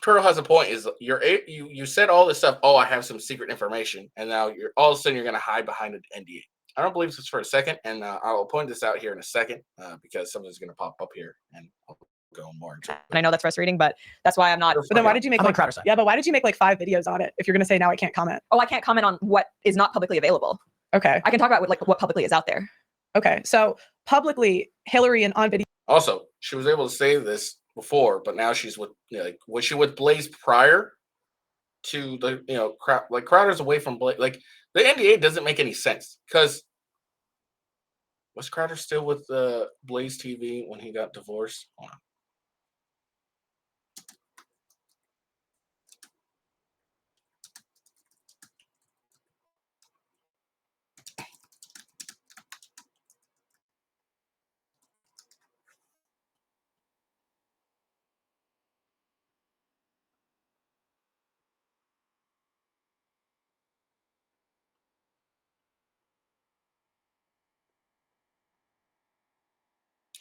Pearl has a point. Is you said all this stuff. Oh, I have some secret information, and now you're all of a sudden you're going to hide behind an NDA. I don't believe this for a second, and I will point this out here in a second because something's going to pop up here, and I'll go more into it. And I know that's frustrating, but that's why I'm not. But then why did you make I'm on Crowder's side. Yeah, but why did you make like 5 videos on it if you're going to say now I can't comment? Oh, I can't comment on what is not publicly available. Okay. I can talk about what publicly is out there. Okay. So publicly, Hillary and on video. Also, she was able to say this before, but now she's with was she with Blaze prior to the Crowder's away from Blaze? The NDA doesn't make any sense because was Crowder still with Blaze TV when he got divorced? Hold on.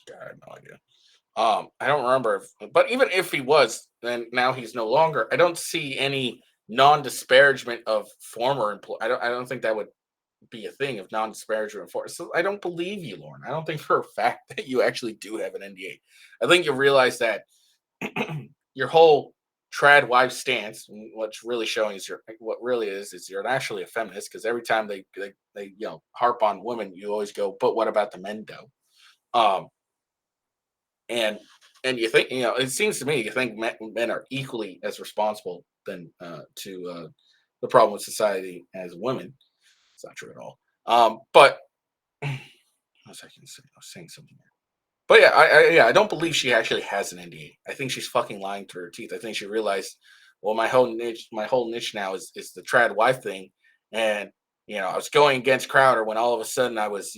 God, I have no idea. I don't remember, but even if he was, then now he's no longer. I don't see any non-disparagement of former employee. I don't think that would be a thing of non-disparagement for. So I don't believe you, Lauren. I don't think for a fact that you actually do have an NDA. I think you realize that your whole trad wife stance, what's really showing is what really is you're actually a feminist because every time they harp on women, you always go, but what about the men though? And you think it seems to me you think men are equally as responsible than to the problem with society as women. It's not true at all. But what was I saying something there. But yeah, I don't believe she actually has an NDA. I think she's fucking lying through her teeth. I think she realized, well, my whole niche now is the trad wife thing, and I was going against Crowder when all of a sudden I was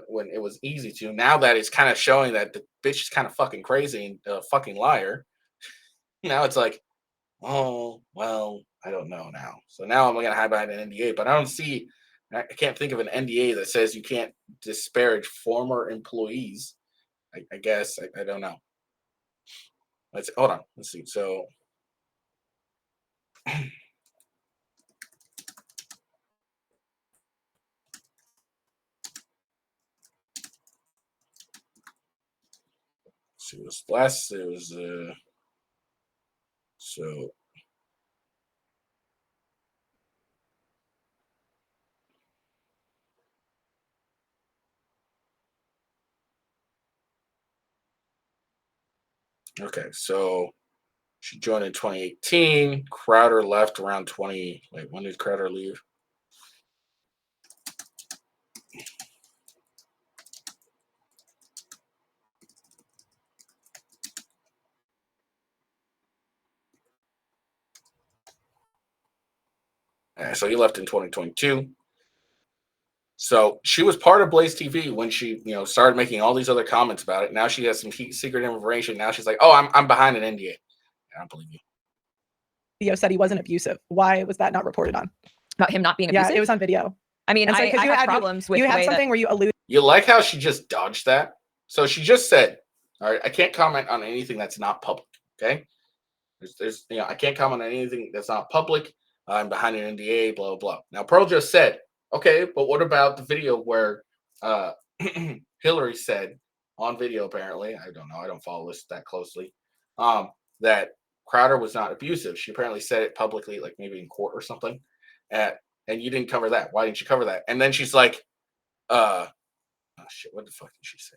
when it was easy to. Now that it's kind of showing that the bitch is kind of fucking crazy and a fucking liar. Now it's like, oh well, I don't know now. So now I'm gonna hide behind an NDA, but I can't think of an NDA that says you can't disparage former employees. I guess I don't know. Hold on. Let's see. So see, it was so okay. So she joined in 2018. Crowder left around 20. Wait, when did Crowder leave? So he left in 2022. So she was part of Blaze TV when she, started making all these other comments about it. Now she has some secret information. Now she's like, "Oh, I'm behind an NDA." I don't believe you. Theo said he wasn't abusive. Why was that not reported on? About him not being abusive. Yeah, it was on video. I mean, And so, I 'cause you have had- problems with You the had way something where you alluded. You like how she just dodged that? So she just said, "All right, I can't comment on anything that's not public." Okay, there's I can't comment on anything that's not public. I'm behind an NDA. Blah blah blah. Now Pearl just said, "Okay, but what about the video where Hillary said on video? Apparently, I don't know. I don't follow this that closely. That Crowder was not abusive. She apparently said it publicly, like maybe in court or something. And you didn't cover that. Why didn't you cover that?" And then she's like, "Oh shit, what the fuck did she say?"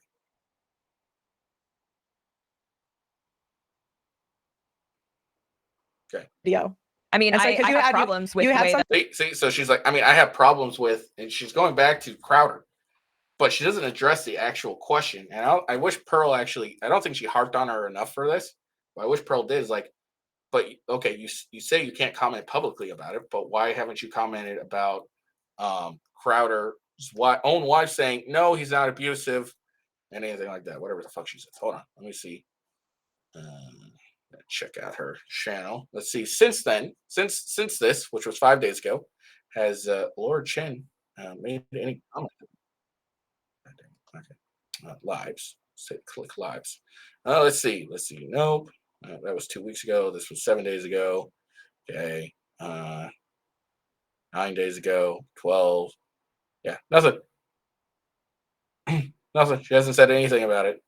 Okay. Video. I mean, And so, I 'cause you have had- problems with you the had way some- that See, so she's like, I mean, I have problems with, and she's going back to Crowder, but she doesn't address the actual question. And I wish Pearl actually, I don't think she harped on her enough for this, but I wish Pearl did. Is like, but okay, you say you can't comment publicly about it, but why haven't you commented about Crowder's own wife saying no, he's not abusive, and anything like that? Whatever the fuck she says. Hold on, let me see. Check out her channel. Let's see. Since then, since this, which was 5 days ago, has Laura Chen made any comment? Okay. Lives. Say click lives. Let's see. Nope. That was 2 weeks ago. This was 7 days ago. Okay. 9 days ago. 12. Yeah. Nothing. Nothing. She hasn't said anything about it.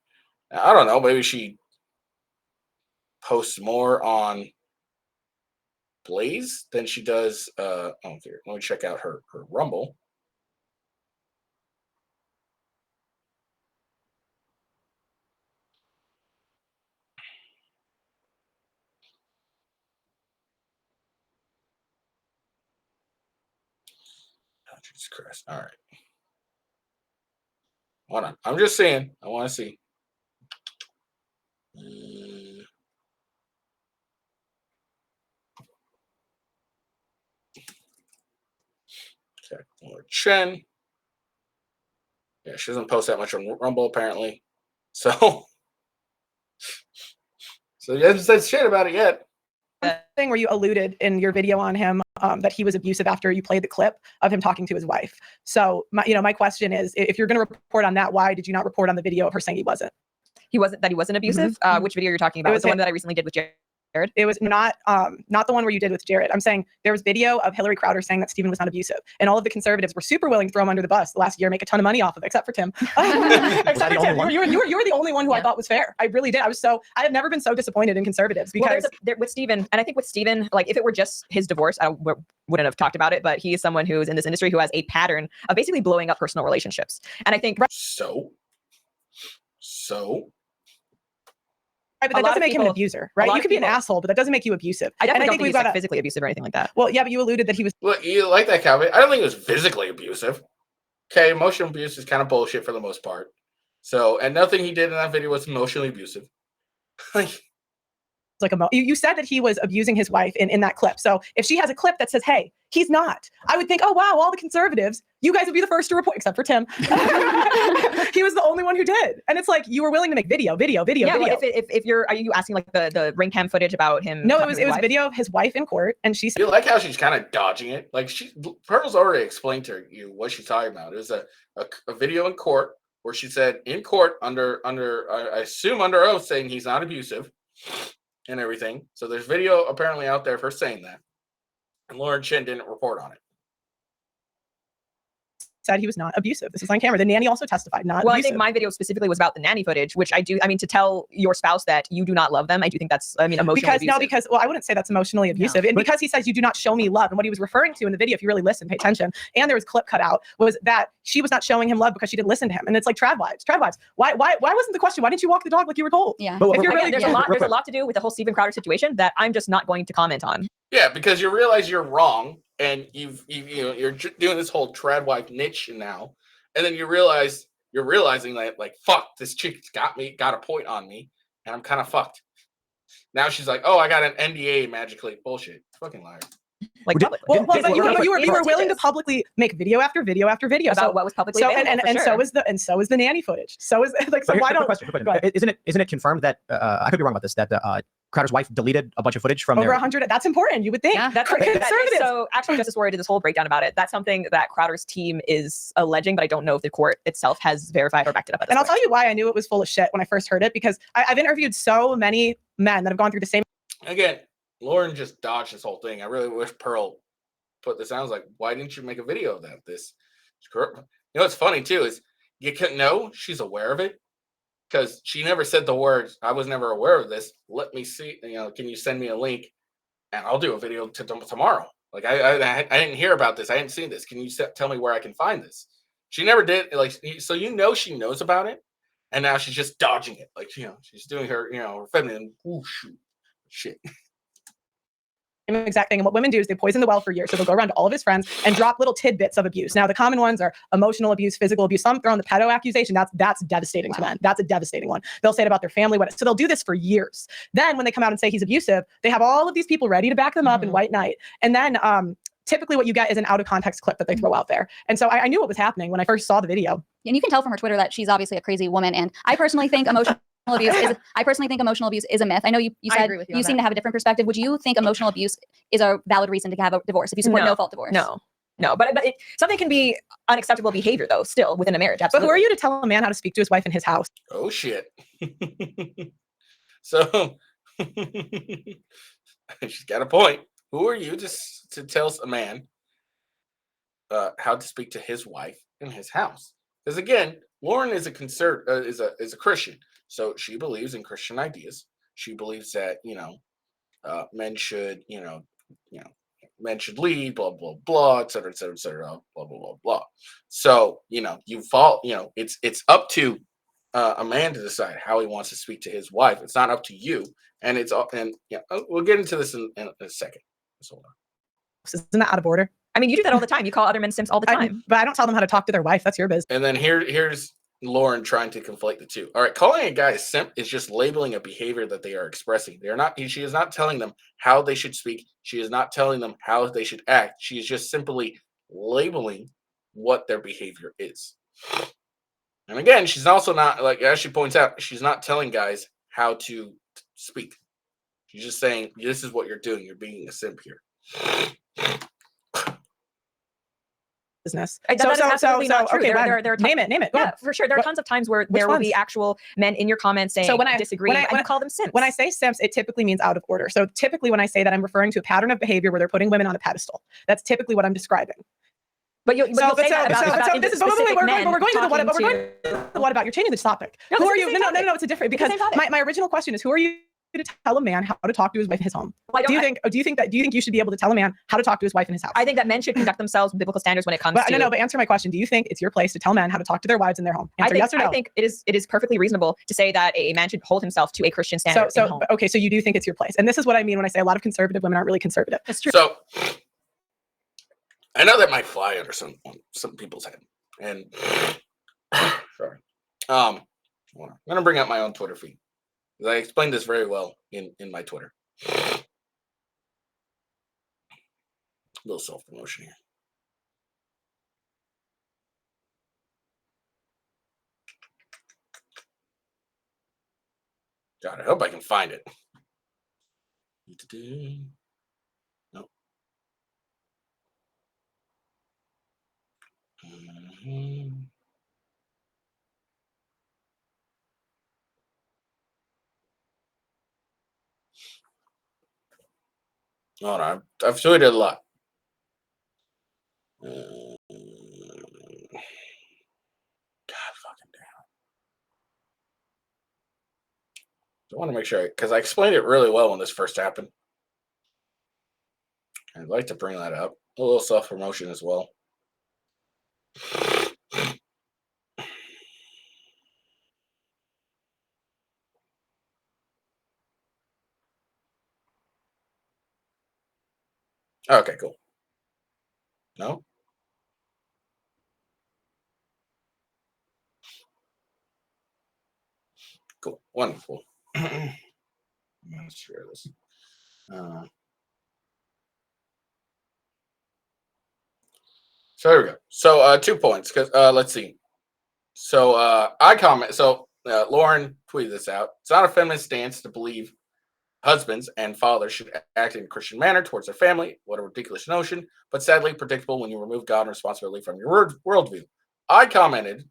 I don't know. Maybe she posts more on Blaze than she does. Here, let me check out her Rumble. Jesus Christ. All right. Hold on. I'm just saying. I want to see. Okay. Laura Chen. Yeah, she doesn't post that much on Rumble, apparently. So he hasn't said shit about it yet. Thing where you alluded in your video on him that he was abusive after you played the clip of him talking to his wife. So my question is, if you're going to report on that, why did you not report on the video of her saying he wasn't? He wasn't abusive. Which video you're talking about? It It was was the one him. that I recently did with Jared. It was not the one where you did with Jared. I'm saying there was video of Hillary Crowder saying that Stephen was not abusive, and all of the conservatives were super willing to throw him under the bus the last year, make a ton of money off of, except for Tim. Except for Tim, you were the only one who I thought was fair. I really did. I have never been so disappointed in conservatives because With Stephen, and I think with Stephen, like if it were just his divorce, I wouldn't have talked about it. But he is someone who is in this industry who has a pattern of basically blowing up personal relationships, and I think So right, but that a lot doesn't of make him an people- abuser, a right? lot You of could be an people- asshole, but that doesn't make you abusive. I definitely and I don't think think we've he's got like to. physically abusive or anything like that. Well, yeah, but you alluded that he was. look, you like that, Calvin. I don't think it was physically abusive. Okay, emotional abuse is kind of bullshit for the most part. So, and nothing he did in that video was emotionally abusive. Like, Like you said that he was abusing his wife in that clip. So if she has a clip that says, "Hey, he's not," I would think, "Oh wow, all the conservatives, you guys would be the first to report," except for Tim. He was the only one who did, and it's like you were willing to make video. Yeah, but if you're, are you asking like the ring cam footage about him? No, it talking was to his wife? video of his wife in court, and she said, you like how she's kind of dodging it. Like Pearl's already explained to you what she's talking about. It was a video in court where she said in court under I assume under oath saying he's not abusive and everything. So there's video apparently out there for saying that, and Lauren Chen didn't report on it. he was not abusive. This is on camera. The nanny also testified, not Well, I abusive. think my video specifically was about the nanny footage, which I do. I mean, to tell your spouse that you do not love them, I do think that's, emotionally abusive. Well, I wouldn't say that's emotionally abusive. And because he says you do not show me love, and what he was referring to in the video, if you really listen, pay attention, and there was a clip cut out, was that she was not showing him love because she didn't listen to him. And it's like trad wives. Why wasn't the question? Why didn't you walk the dog like you were told? Yeah. But If you're Again, really there's a lot to do with the whole Steven Crowder situation that I'm just not going to comment on. Yeah, because you realize you're wrong, and you're doing this whole trad wife niche now, and then you're realizing that like fuck, this chick's got a point on me, and I'm kind of fucked. Now she's like, oh, I got an NDA magically. Bullshit, fucking liar. Like Well, publicly. Well, but you were willing to litigious publicly make video after video after video about so, what was publicly so available. and for so sure. is the nanny footage. So is like so But why here's the don't question? Go ahead. Isn't it confirmed that I could be wrong about this, that Crowder's wife deleted a bunch of footage from over their 100? That's important. You would think. Yeah. That's Conservatives. so actually Justice Warrior did this whole breakdown about it. That's something that Crowder's team is alleging, but I don't know if the court itself has verified or backed it up. At this And I'll point. tell you why I knew it was full of shit when I first heard it, because I've interviewed so many men that have gone through the same. Again, Lauren just dodged this whole thing. I really wish Pearl put this out. I was like, why didn't you make a video of that? What's funny too is you couldn't know she's aware of it because she never said the words. I was never aware of this. Let me see. Can you send me a link, and I'll do a video tomorrow. Like I didn't hear about this. I hadn't seen this. Can you tell me where I can find this? She never did. Like so, she knows about it, and now she's just dodging it. Like she's doing her her feminine shit. exact thing. And what women do is they poison the well for years. So they'll go around to all of his friends and drop little tidbits of abuse. Now, the common ones are emotional abuse, physical abuse. Some throw in the pedo accusation. That's devastating to men. That's a devastating one. They'll say it about their family. So they'll do this for years. Then when they come out and say he's abusive, they have all of these people ready to back them up in white knight. And then typically what you get is an out of context clip that they throw out there. And so I knew what was happening when I first saw the video. And you can tell from her Twitter that she's obviously a crazy woman. And I personally think emotional abuse is a myth. I know you I said agree with you you on seem that. to have a different perspective. Would you think emotional abuse is a valid reason to have a divorce if you support no fault divorce? No, but something can be unacceptable behavior though, still within a marriage. But Absolutely. who are you to tell a man how to speak to his wife in his house? Oh shit. So she's got a point. Who are you to tell a man how to speak to his wife in his house? Because again, Lauren is a Christian, so she believes in Christian ideas. She believes that men should men should lead, blah blah blah, et cetera, blah blah blah blah. So you fall. It's up to a man to decide how he wants to speak to his wife. It's not up to you, and we'll get into this in a second. So, Isn't that out of order? I mean, you do that all the time. You call other men simps all the time. But I don't tell them how to talk to their wife. That's your business. And then here's Lauren trying to conflate the two. All right, calling a guy a simp is just labeling a behavior that they are expressing. They are not. She is not telling them how they should speak. She is not telling them how they should act. She is just simply labeling what their behavior is. And again, she's also not, like, as she points out, she's not telling guys how to speak. She's just saying, this is what you're doing. You're being a simp here. Business. That is absolutely not true. Okay, There are name it. Go yeah, ahead. for sure. There are What- tons of times where which there will be ones? actual men in your comments saying when I- disagree, when I- and when you call them simps. When I say simps, it typically means out of order. So typically when I say that, I'm referring to a pattern of behavior where they're putting women on a pedestal. That's typically what I'm describing. but you'll say that about this is specific we're men going to the what talking about. We're going to- to the what about. You're changing the topic. No, Who this are is you? the same No, topic. it's a different, It's the because same topic. my original question is, who are you to tell a man how to talk to his wife in his home? Well, Do you think you should be able to tell a man how to talk to his wife in his house? I think that men should conduct themselves with biblical standards when it comes But to. but answer my question. Do you think it's your place to tell men how to talk to their wives in their home? Answer yes or no. I think it is perfectly reasonable to say that a man should hold himself to a Christian standard in home. Okay, so you do think it's your place. And this is what I mean when I say a lot of conservative women aren't really conservative. That's true. So I know that might fly under some people's head. And sorry. I'm gonna bring up my own Twitter feed. I explained this very well in my Twitter. A little self-promotion here. God, I hope I can find it. Nope. Hold on, I've tweeted a lot. God fucking damn. I want to make sure, because I explained it really well when this first happened. I'd like to bring that up. A little self-promotion as well. Okay, cool. No? Cool. Wonderful. Let's share this. So there we go. So 2 points, because let's see. So I comment. So Lauren tweeted this out. It's not a feminist stance to believe husbands and fathers should act in a Christian manner towards their family. What a ridiculous notion, but sadly predictable when you remove God and responsibility from your worldview. I commented,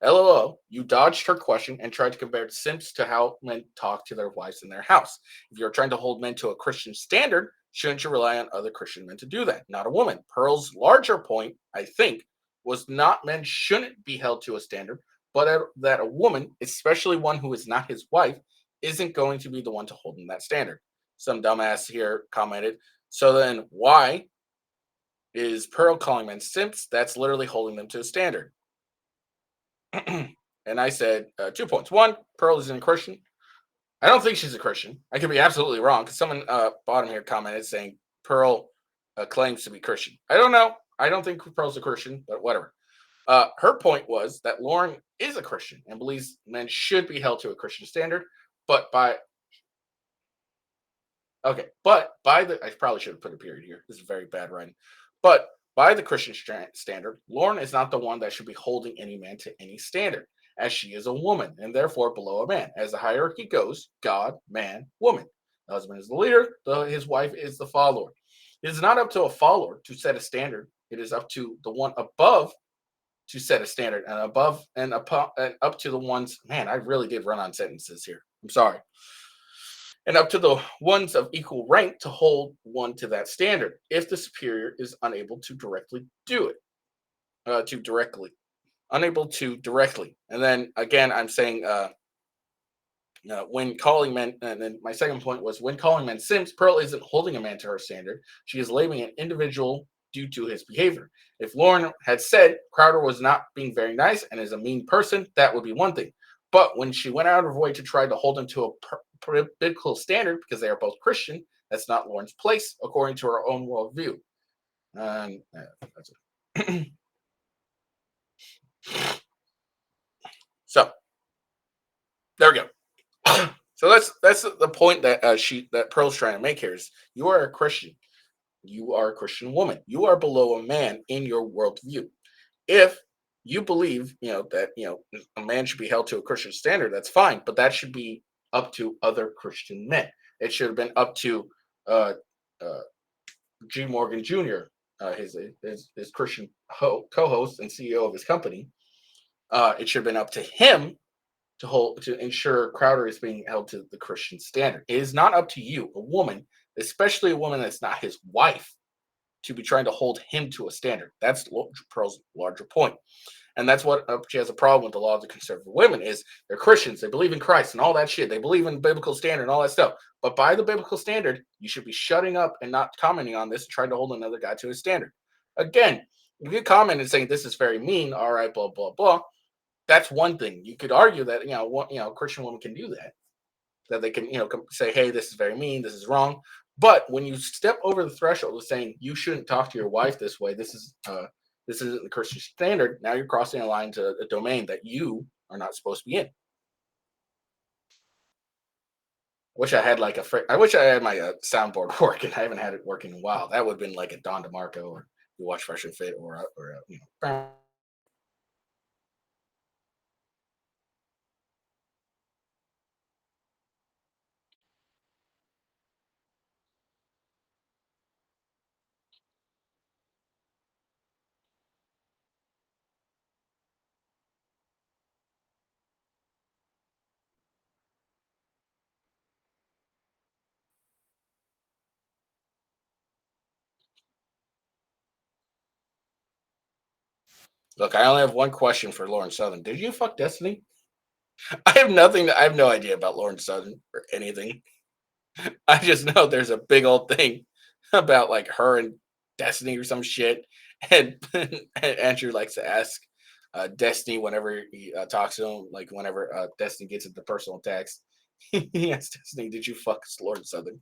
LOL, you dodged her question and tried to compare simps to how men talk to their wives in their house. If you're trying to hold men to a Christian standard, shouldn't you rely on other Christian men to do that? Not a woman. Pearl's larger point, I think, was not men shouldn't be held to a standard, but that a woman, especially one who is not his wife, isn't going to be the one to hold him that standard. Some dumbass here commented, so then why is Pearl calling men simps? That's literally holding them to a standard. And I said 2 points. One, Pearl isn't a Christian. I don't think she's a Christian. I could be absolutely wrong, because someone bottom here commented saying Pearl claims to be Christian. I don't know. I don't think Pearl's a Christian, but whatever. Her point was that Lauren is a Christian and believes men should be held to a Christian standard, but I probably should have put a period here. This is very bad writing. But by the Christian standard, Lauren is not the one that should be holding any man to any standard, as she is a woman and therefore below a man. As the hierarchy goes, God, man, woman. The husband is the leader, his wife is the follower. It is not up to a follower to set a standard. It is up to the one above to set a standard, and up to the ones. Man, I really did run on sentences here. I'm sorry. And up to the ones of equal rank to hold one to that standard, if the superior is unable to directly do it, unable to directly. And then again, I'm saying when calling men, and then my second point was when calling men simps, Pearl isn't holding a man to her standard. She is labeling an individual due to his behavior. If Lauren had said Crowder was not being very nice and is a mean person, that would be one thing. But when she went out of her way to try to hold him to a biblical standard because they are both Christian, that's not Lauren's place according to her own worldview. That's it. So there we go. So that's the point that that Pearl's trying to make here is you are a Christian. You are a Christian woman. You are below a man in your worldview. If you believe, that a man should be held to a Christian standard, that's fine, but that should be up to other Christian men. It should have been up to uh, uh, G. Morgan Jr., his Christian co-host and CEO of his company. It should have been up to him to ensure Crowder is being held to the Christian standard. It is not up to you, a woman, especially a woman that's not his wife, to be trying to hold him to a standard. That's Pearl's larger point. And that's what she has a problem with a lot of the conservative women is they're Christians. They believe in Christ and all that shit. They believe in the biblical standard and all that stuff. But by the biblical standard, you should be shutting up and not commenting on this and trying to hold another guy to his standard. Again, if you comment and saying this is very mean, all right, blah, blah, blah, that's one thing. You could argue that, a Christian woman can do that. That they can, say, hey, this is very mean, this is wrong. But when you step over the threshold of saying you shouldn't talk to your wife this way, this isn't the Christian standard. Now you're crossing a line to a domain that you are not supposed to be in. Wish I had I wish I had my soundboard working. I haven't had it working in a while. That would have been like a Don DeMarco, or you watch Fresh and Fit, or Look, I only have one question for Lauren Southern. Did you fuck Destiny? I have nothing. I have no idea about Lauren Southern or anything. I just know there's a big old thing about like her and Destiny or some shit, and Andrew likes to ask Destiny whenever he talks to him, like whenever Destiny gets into personal attacks, he asks Destiny, "Did you fuck Lauren Southern?"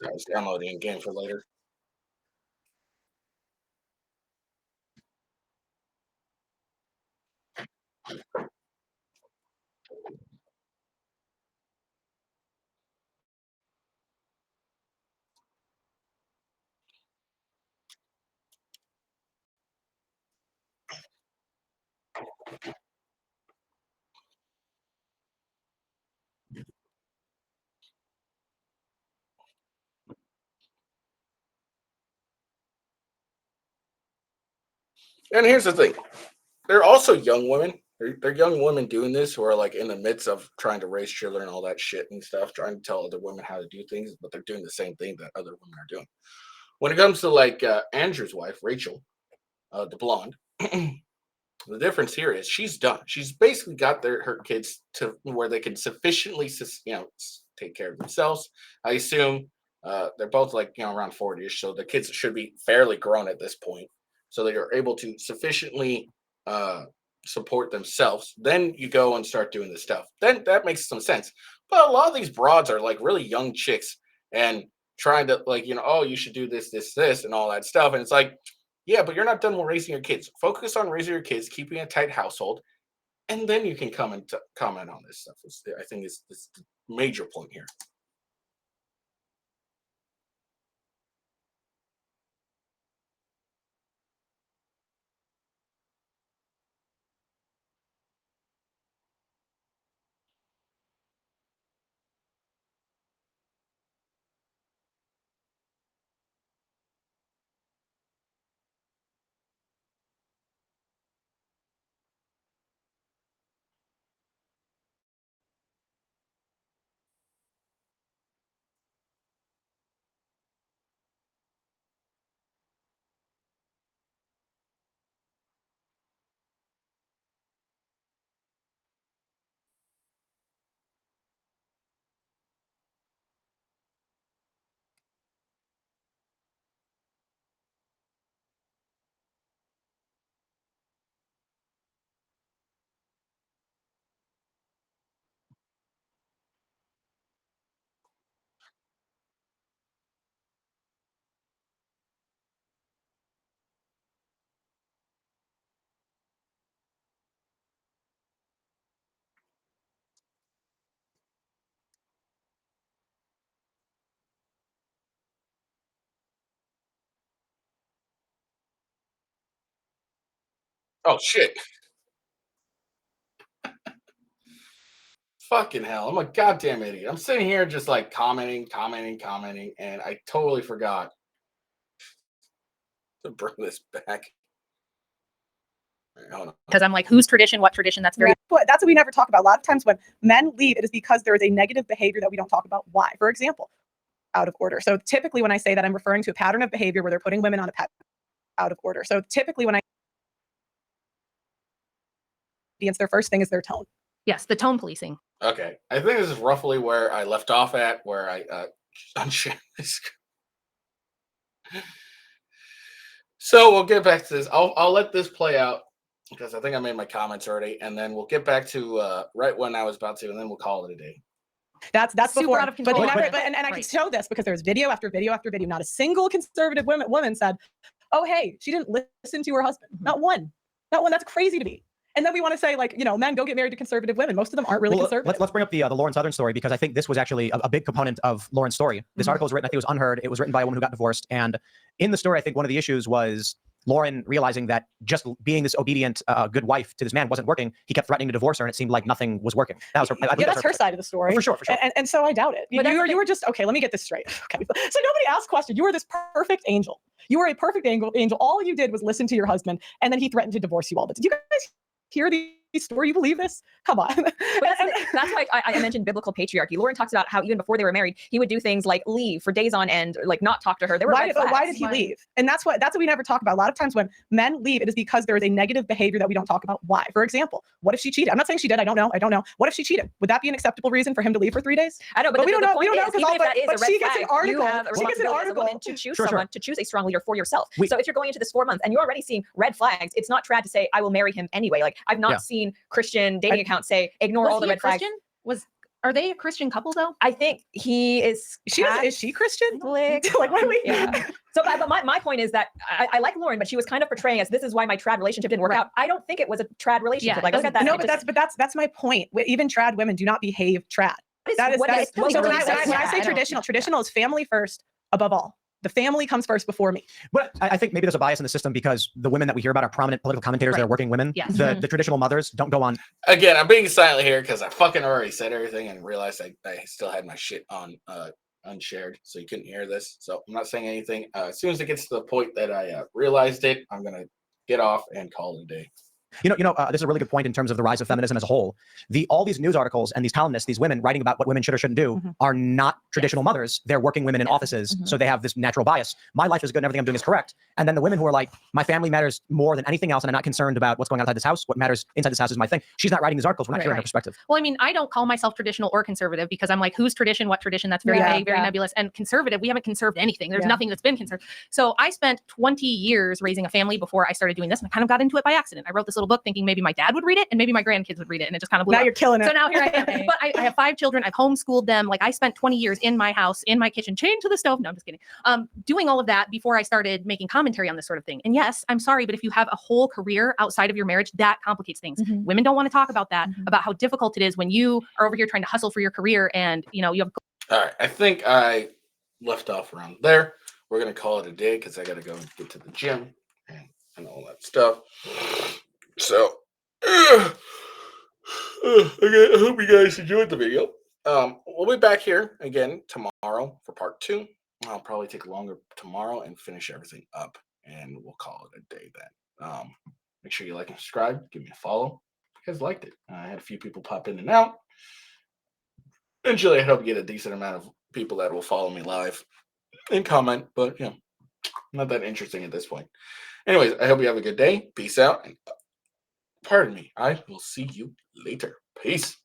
I was downloading a game for later. And here's the thing: they're also young women. They're young women doing this who are like in the midst of trying to raise children and all that shit and stuff, trying to tell other women how to do things, but they're doing the same thing that other women are doing. When it comes to like Andrew's wife, Rachel, the blonde, the difference here is she's done. She's basically got her kids to where they can sufficiently, take care of themselves. I assume they're both like around 40ish, so the kids should be fairly grown at this point, so they are able to sufficiently support themselves. Then you go and start doing this stuff. Then that makes some sense. But a lot of these broads are like really young chicks and trying to like oh, you should do this, this, this, and all that stuff. And it's like, yeah, but you're not done with raising your kids. Focus on raising your kids, keeping a tight household, and then you can come and comment on this stuff. I think it's the major point here. Oh shit! Fucking hell! I'm a goddamn idiot. I'm sitting here just like commenting, and I totally forgot to bring this back. All right, hold on. Because I'm like, whose tradition, what tradition? That's very But that's what we never talk about. A lot of times when men leave, it is because there is a negative behavior that we don't talk about. Why? For example, out of order. So typically when I say that, I'm referring to a pattern of behavior where they're putting women on a out of order. So typically when I their first thing is their tone. yes, the tone policing. Okay, I think this is roughly where I left off at, where I unshared this. So we'll get back to this. I'll let this play out because I think I made my comments already, and then we'll get back to right when I was about to, and then we'll call it a day. That's Super before. out of control. But, never, But- and I can right. show this because there's video after video after video. Not a single conservative woman said, "Oh, hey, she didn't listen to her husband." Mhm. Not one. Not one. That's crazy to me. And then we want to say, like, men go get married to conservative women. Most of them aren't really Well, conservative. let's bring up the Lauren Southern story because I think this was actually a big component of Lauren's story. This Mhm. article was written, I think it was Unheard. It was written by a woman who got divorced. And in the story, I think one of the issues was Lauren realizing that just being this obedient, good wife to this man wasn't working. He kept threatening to divorce her, and it seemed like nothing was working. That was her. I believe Yeah, that's her side of the story. For sure, for sure. And so I doubt it. But that's the You were just, okay, let me get this straight. Okay. So nobody asked question. You were this perfect angel. You were a perfect angel. All you did was listen to your husband, and then he threatened to divorce you all. But did you guys hear the story? You believe this? Come on. But that's why I mentioned biblical patriarchy. Lauren talks about how even before they were married, he would do things like leave for days on end, or like not talk to her. There were Why red did flags. he leave? And that's what we never talk about. A lot of times when men leave, it is because there is a negative behavior that we don't talk about. Why? For example, what if she cheated? I'm not saying she did. I don't know. What if she cheated? Would that be an acceptable reason for him to leave for 3 days? I know, but, But we the don't know- point we don't know, is, 'cause even all- if that is but a red she gets an flag, you article. have a She gets an responsibility as a woman article. to choose Sure, sure. someone, to choose a strong leader for yourself. We- So if you're going into this 4 months and you're already seeing red flags, it's not trad to say, I will marry him anyway. Like, I've not Yeah. seen Christian dating accounts say, ignore Was all the he a red flags. Christian? Are they a Christian couple though? I think he is. Is she Christian? Catholic. Like, what are we? Yeah. So, but my point is that I like Lauren, but she was kind of portraying as this is why my trad relationship didn't work Right. out. I don't think it was a trad relationship. Yeah, like, look at that. No, It but just- that's my point. Even trad women do not behave trad. That is what that is- is. what So when really I says say that. traditional, traditional is family first above all. The family comes first before me. But I think maybe there's a bias in the system because the women that we hear about are prominent political commentators that Right. are working women. Yes. The traditional mothers don't go on. Again, I'm being silent here because I fucking already said everything and realized I still had my shit on unshared, so you couldn't hear this. So I'm not saying anything. As soon as it gets to the point that I realized it, I'm gonna get off and call it a day. This is a really good point in terms of the rise of feminism as a whole. All these news articles and these columnists, these women writing about what women should or shouldn't do, Mhm. are not traditional mothers. They're working women in Yeah. offices, Mhm. so they have this natural bias. My life is good and everything I'm doing is correct. And then the women who are like, my family matters more than anything else, and I'm not concerned about what's going on outside this house. What matters inside this house is my thing. She's not writing these articles. We're not Right, hearing her right. perspective. Well, I mean, I don't call myself traditional or conservative because I'm like, whose tradition, what tradition? That's very Yeah, vague, very yeah. nebulous. And conservative, we haven't conserved anything. There's Yeah. nothing that's been conserved. So I spent 20 years raising a family before I started doing this, and I kind of got into it by accident. I wrote this little book thinking maybe my dad would read it and maybe my grandkids would read it, and it just kind of blew Now up. you're killing it. So now here I am. But I have 5 children. I've homeschooled them. Like I spent 20 years in my house, in my kitchen, chained to the stove. No, I'm just kidding. Doing all of that before I started making commentary on this sort of thing. And yes, I'm sorry, but if you have a whole career outside of your marriage, that complicates things. Mhm. Women don't want to talk about that, Mhm. about how difficult it is when you are over here trying to hustle for your career and you have All right, I think I left off around there. We're gonna call it a day because I gotta go and get to the gym and all that stuff. So, okay, I hope you guys enjoyed the video. We'll be back here again tomorrow for part 2. I'll probably take longer tomorrow and finish everything up, and we'll call it a day then. Make sure you like and subscribe. Give me a follow. If you guys liked it. I had a few people pop in and out. Eventually, I hope to get a decent amount of people that will follow me live and comment, but not that interesting at this point. Anyways, I hope you have a good day. Peace out. And pardon me. I will see you later. Peace.